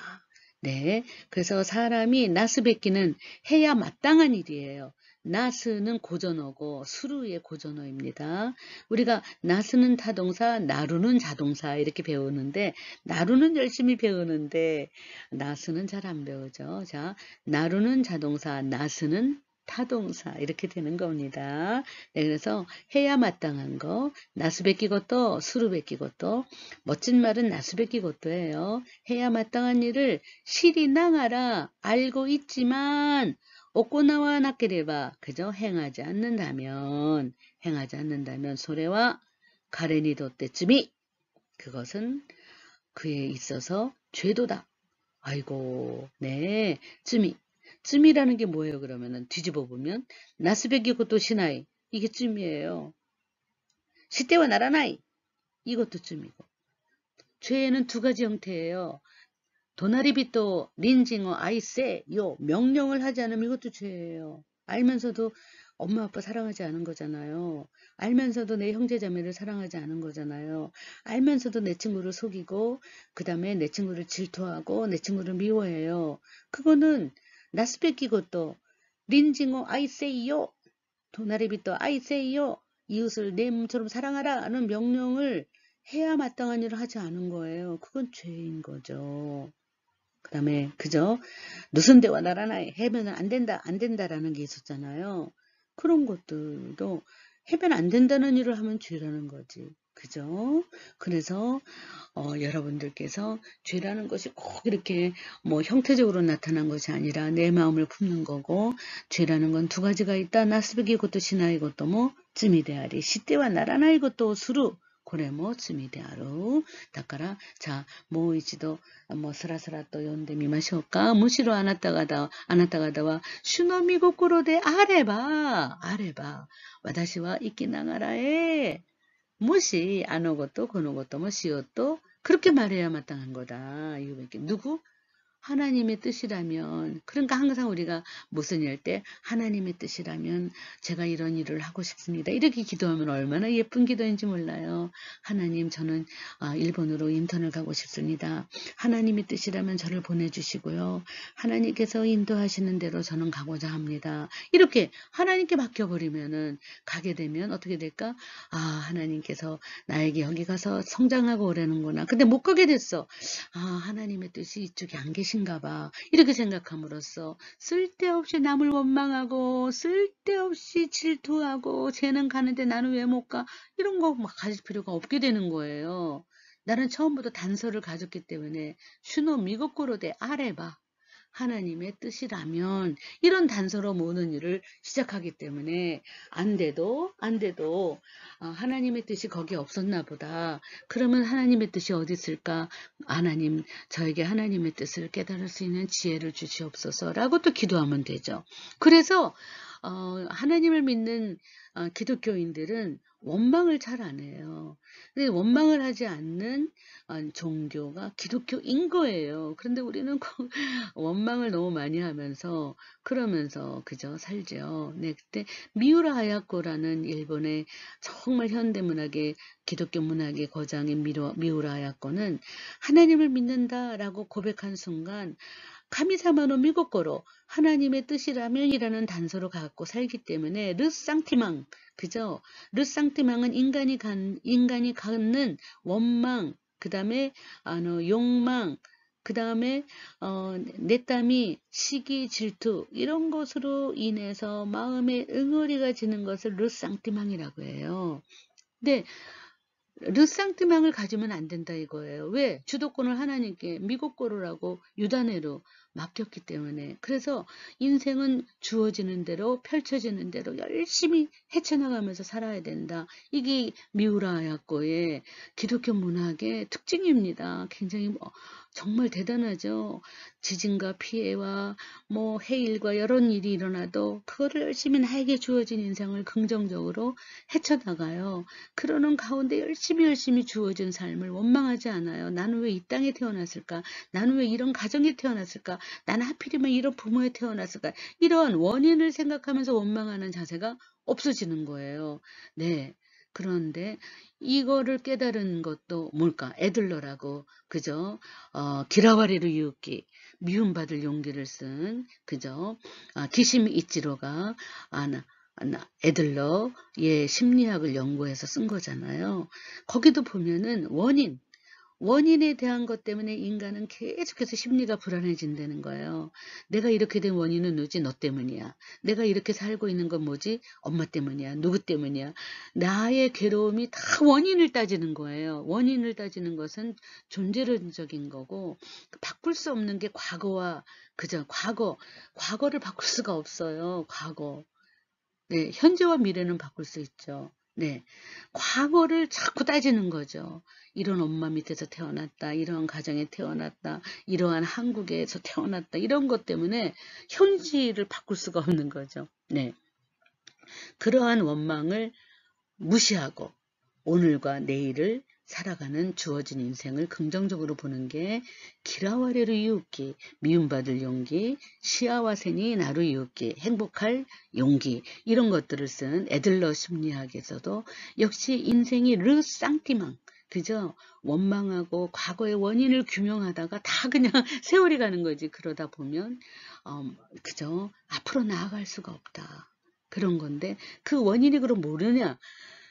네, 그래서 사람이 나스베키는 해야 마땅한 일이에요. 나스는 고전어고 수루의 고전어입니다. 우리가 나스는 타동사, 나루는 자동사 이렇게 배우는데 나루는 열심히 배우는데 나스는 잘 안 배우죠. 자, 나루는 자동사, 나스는 타동사 이렇게 되는 겁니다. 네, 그래서 해야 마땅한 거, 나스 베끼고또, 수루 베끼고또, 멋진 말은 나스 베끼고또예요. 해야 마땅한 일을 실이 낭하라 알고 있지만 오코나와 나케레바 그저 행하지 않는다면 소레와 가레니 도떼쯤이 그것은 그에 있어서 죄도다. 아이고 네 쯤이라는 게 뭐예요? 그러면은 뒤집어 보면 나스베기고 또 시나이 이게 쯤이에요. 시대와 나라나이 이것도 쯤이고 죄에는 두 가지 형태예요. 도나리비또 린징어 아이세 요 명령을 하지 않으면 이것도 죄예요. 알면서도 엄마 아빠 사랑하지 않은 거잖아요. 알면서도 내 형제자매를 사랑하지 않은 거잖아요. 알면서도 내 친구를 속이고 그 다음에 내 친구를 질투하고 내 친구를 미워해요. 그거는 나스 뺏기고 또 린징어 아이세이요 도나리비또 아이세이요 이웃을 내 몸처럼 사랑하라 하는 명령을 해야 마땅한 일을 하지 않은 거예요. 그건 죄인 거죠. 그 다음에 그저 무슨 대화 나라나에 해면은 안 된다라는 게 있었잖아요. 그런 것들도 해면 안 된다는 일을 하면 죄라는 거지. 그죠? 그래서 여러분들께서 죄라는 것이 꼭 이렇게 뭐 형태적으로 나타난 것이 아니라 내 마음을 품는 거고 죄라는 건 두 가지가 있다. 나스베기 것도 시나이 것도 뭐 쯤이데아리 시대와 나라나이 것도 수루 これも罪である。だから、じゃあ、もう一度、もうスラスラと読んでみましょうか。むしろあなた方は、主の御心であれば、私は生きながら에もし、あのこと、このこともしようと、그렇게 말해야 마땅한 거다. 이거밖에. 누구? 하나님의 뜻이라면 그러니까 항상 우리가 무슨 일 때 하나님의 뜻이라면 제가 이런 일을 하고 싶습니다. 이렇게 기도하면 얼마나 예쁜 기도인지 몰라요. 하나님 저는 일본으로 인턴을 가고 싶습니다. 하나님의 뜻이라면 저를 보내주시고요. 하나님께서 인도하시는 대로 저는 가고자 합니다. 이렇게 하나님께 맡겨버리면은 가게 되면 어떻게 될까? 하나님께서 나에게 여기 가서 성장하고 오라는구나. 근데 못 가게 됐어. 하나님의 뜻이 이쪽에 안 계신가 봐. 이렇게 생각함으로써 쓸데없이 남을 원망하고 쓸데없이 질투하고 쟤는 가는데 나는 왜 못 가? 이런 거 막 가질 필요가 없게 되는 거예요. 나는 처음부터 단서를 가졌기 때문에 슈노 미고코로데 아레바 하나님의 뜻이라면 이런 단서로 모든 일을 시작하기 때문에 안 돼도 하나님의 뜻이 거기에 없었나 보다. 그러면 하나님의 뜻이 어디 있을까? 하나님 저에게 하나님의 뜻을 깨달을 수 있는 지혜를 주시옵소서라고 또 기도하면 되죠. 그래서 하나님을 믿는 기독교인들은 원망을 잘 안 해요. 근데 원망을 하지 않는 종교가 기독교인 거예요. 그런데 우리는 원망을 너무 많이 하면서 그러면서 그저 살죠. 네, 그때 미우라 하야코라는 일본의 정말 현대문학의 기독교 문학의 거장인 미우라 하야코는 하나님을 믿는다라고 고백한 순간 카미사마노 미고코로 하나님의 뜻이라면이라는 단서로 갖고 살기 때문에 르상티망 그죠? 르상티망은 인간이 갖는 원망 그 다음에 욕망 그 다음에 내땀이 시기 질투 이런 것으로 인해서 마음에 응어리가 지는 것을 르상티망이라고 해요. 근데 르상티망을 가지면 안 된다 이거예요. 왜? 주도권을 하나님께 미고꼬르라고 유다네로 맡겼기 때문에. 그래서 인생은 주어지는 대로 펼쳐지는 대로 열심히 헤쳐나가면서 살아야 된다. 이게 미우라야코의 기독교 문학의 특징입니다. 굉장히 정말 대단하죠. 지진과 피해와 뭐 해일과 여러 일이 일어나도 그거를 열심히 나에게 주어진 인생을 긍정적으로 헤쳐나가요. 그러는 가운데 열심히 주어진 삶을 원망하지 않아요. 나는 왜 이 땅에 태어났을까? 나는 왜 이런 가정에 태어났을까? 나는 하필이면 이런 부모에 태어났을까? 이런 원인을 생각하면서 원망하는 자세가 없어지는 거예요. 네. 그런데 이거를 깨달은 것도 뭘까? 애들러라고, 그죠? 기라와리로 유혹기, 미움받을 용기를 쓴, 그죠? 기시미 이치로가, 애들러의 심리학을 연구해서 쓴 거잖아요. 거기도 보면은 원인에 대한 것 때문에 인간은 계속해서 심리가 불안해진다는 거예요. 내가 이렇게 된 원인은 누구지? 너 때문이야. 내가 이렇게 살고 있는 건 뭐지? 엄마 때문이야. 누구 때문이야? 나의 괴로움이 다 원인을 따지는 거예요. 원인을 따지는 것은 존재론적인 거고, 바꿀 수 없는 게 과거와, 그죠? 과거를 바꿀 수가 없어요. 과거. 네, 현재와 미래는 바꿀 수 있죠. 네, 과거를 자꾸 따지는 거죠. 이런 엄마 밑에서 태어났다, 이러한 가정에 태어났다, 이러한 한국에서 태어났다, 이런 것 때문에 현실을 바꿀 수가 없는 거죠. 네, 그러한 원망을 무시하고 오늘과 내일을 살아가는 주어진 인생을 긍정적으로 보는 게 기라와레루 이웃기, 미움받을 용기, 시아와세니 나루 이웃기, 행복할 용기, 이런 것들을 쓴 애들러 심리학에서도 역시 인생이 르 쌍띠망, 그죠? 원망하고 과거의 원인을 규명하다가 다 그냥 세월이 가는 거지. 그러다 보면 그죠? 앞으로 나아갈 수가 없다. 그런 건데 그 원인이 그럼 모르냐?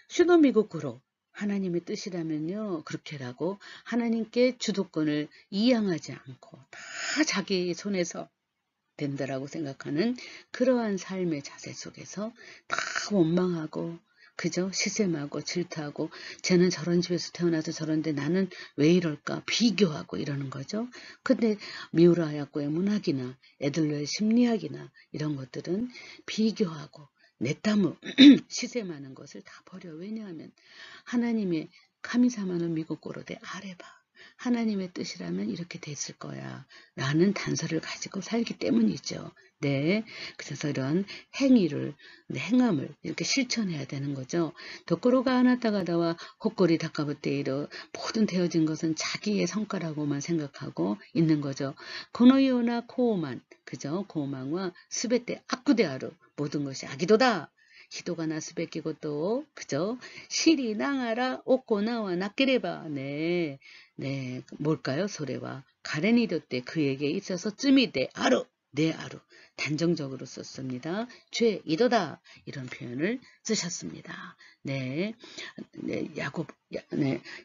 슈노미고쿠로 하나님의 뜻이라면요 그렇게라고 하나님께 주도권을 이양하지 않고 다 자기 손에서 된다라고 생각하는 그러한 삶의 자세 속에서 다 원망하고 그죠? 시샘하고 질투하고 쟤는 저런 집에서 태어나서 저런데 나는 왜 이럴까 비교하고 이러는 거죠. 근데 미우라 하야코의 문학이나 애들러의 심리학이나 이런 것들은 비교하고 내땀을 시샘하는 것을 다 버려. 왜냐하면 하나님의 카미사마는 미국고로대 아래봐. 하나님의 뜻이라면 이렇게 됐을 거야. 라는 단서를 가지고 살기 때문이죠. 네. 그래서 이런 행위를, 행함을 이렇게 실천해야 되는 거죠. 도코로가 아나타가다와 헛골이 닦아붙대이로 모든 되어진 것은 자기의 성과라고만 생각하고 있는 거죠. 고노요나 코오만, 그죠? 고망과 스베테 아쿠데아루 모든 것이 악이도다. 히도가 나 수밖에 것도 그죠? 실이 낭하라 오코나와 낫게레바 네, 네 뭘까요? 소래와 가레니도 때 그에게 있어서 쯤이대 아루 네 아루 단정적으로 썼습니다. 죄 이도다 이런 표현을 쓰셨습니다. 네, 네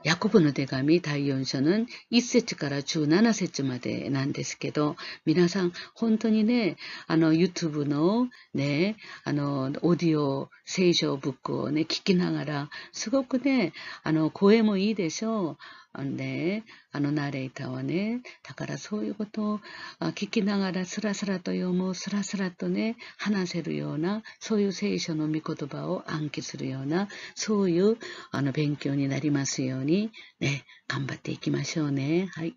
야코브의 대감이 다이온서는 1節から17節までなんですけど、皆さん本当にね、YouTube のね、オーディオ聖書ブックをね、聞きながら、すごくね、声もいいでしょう。ね、ナレーターはね、だからそういうことを聞きながらスラスラと読む、スラスラとね、話せるような、そういう聖書の御言葉を暗記するような、そういう勉強になりますように、ね、頑張っていきましょうね。はい。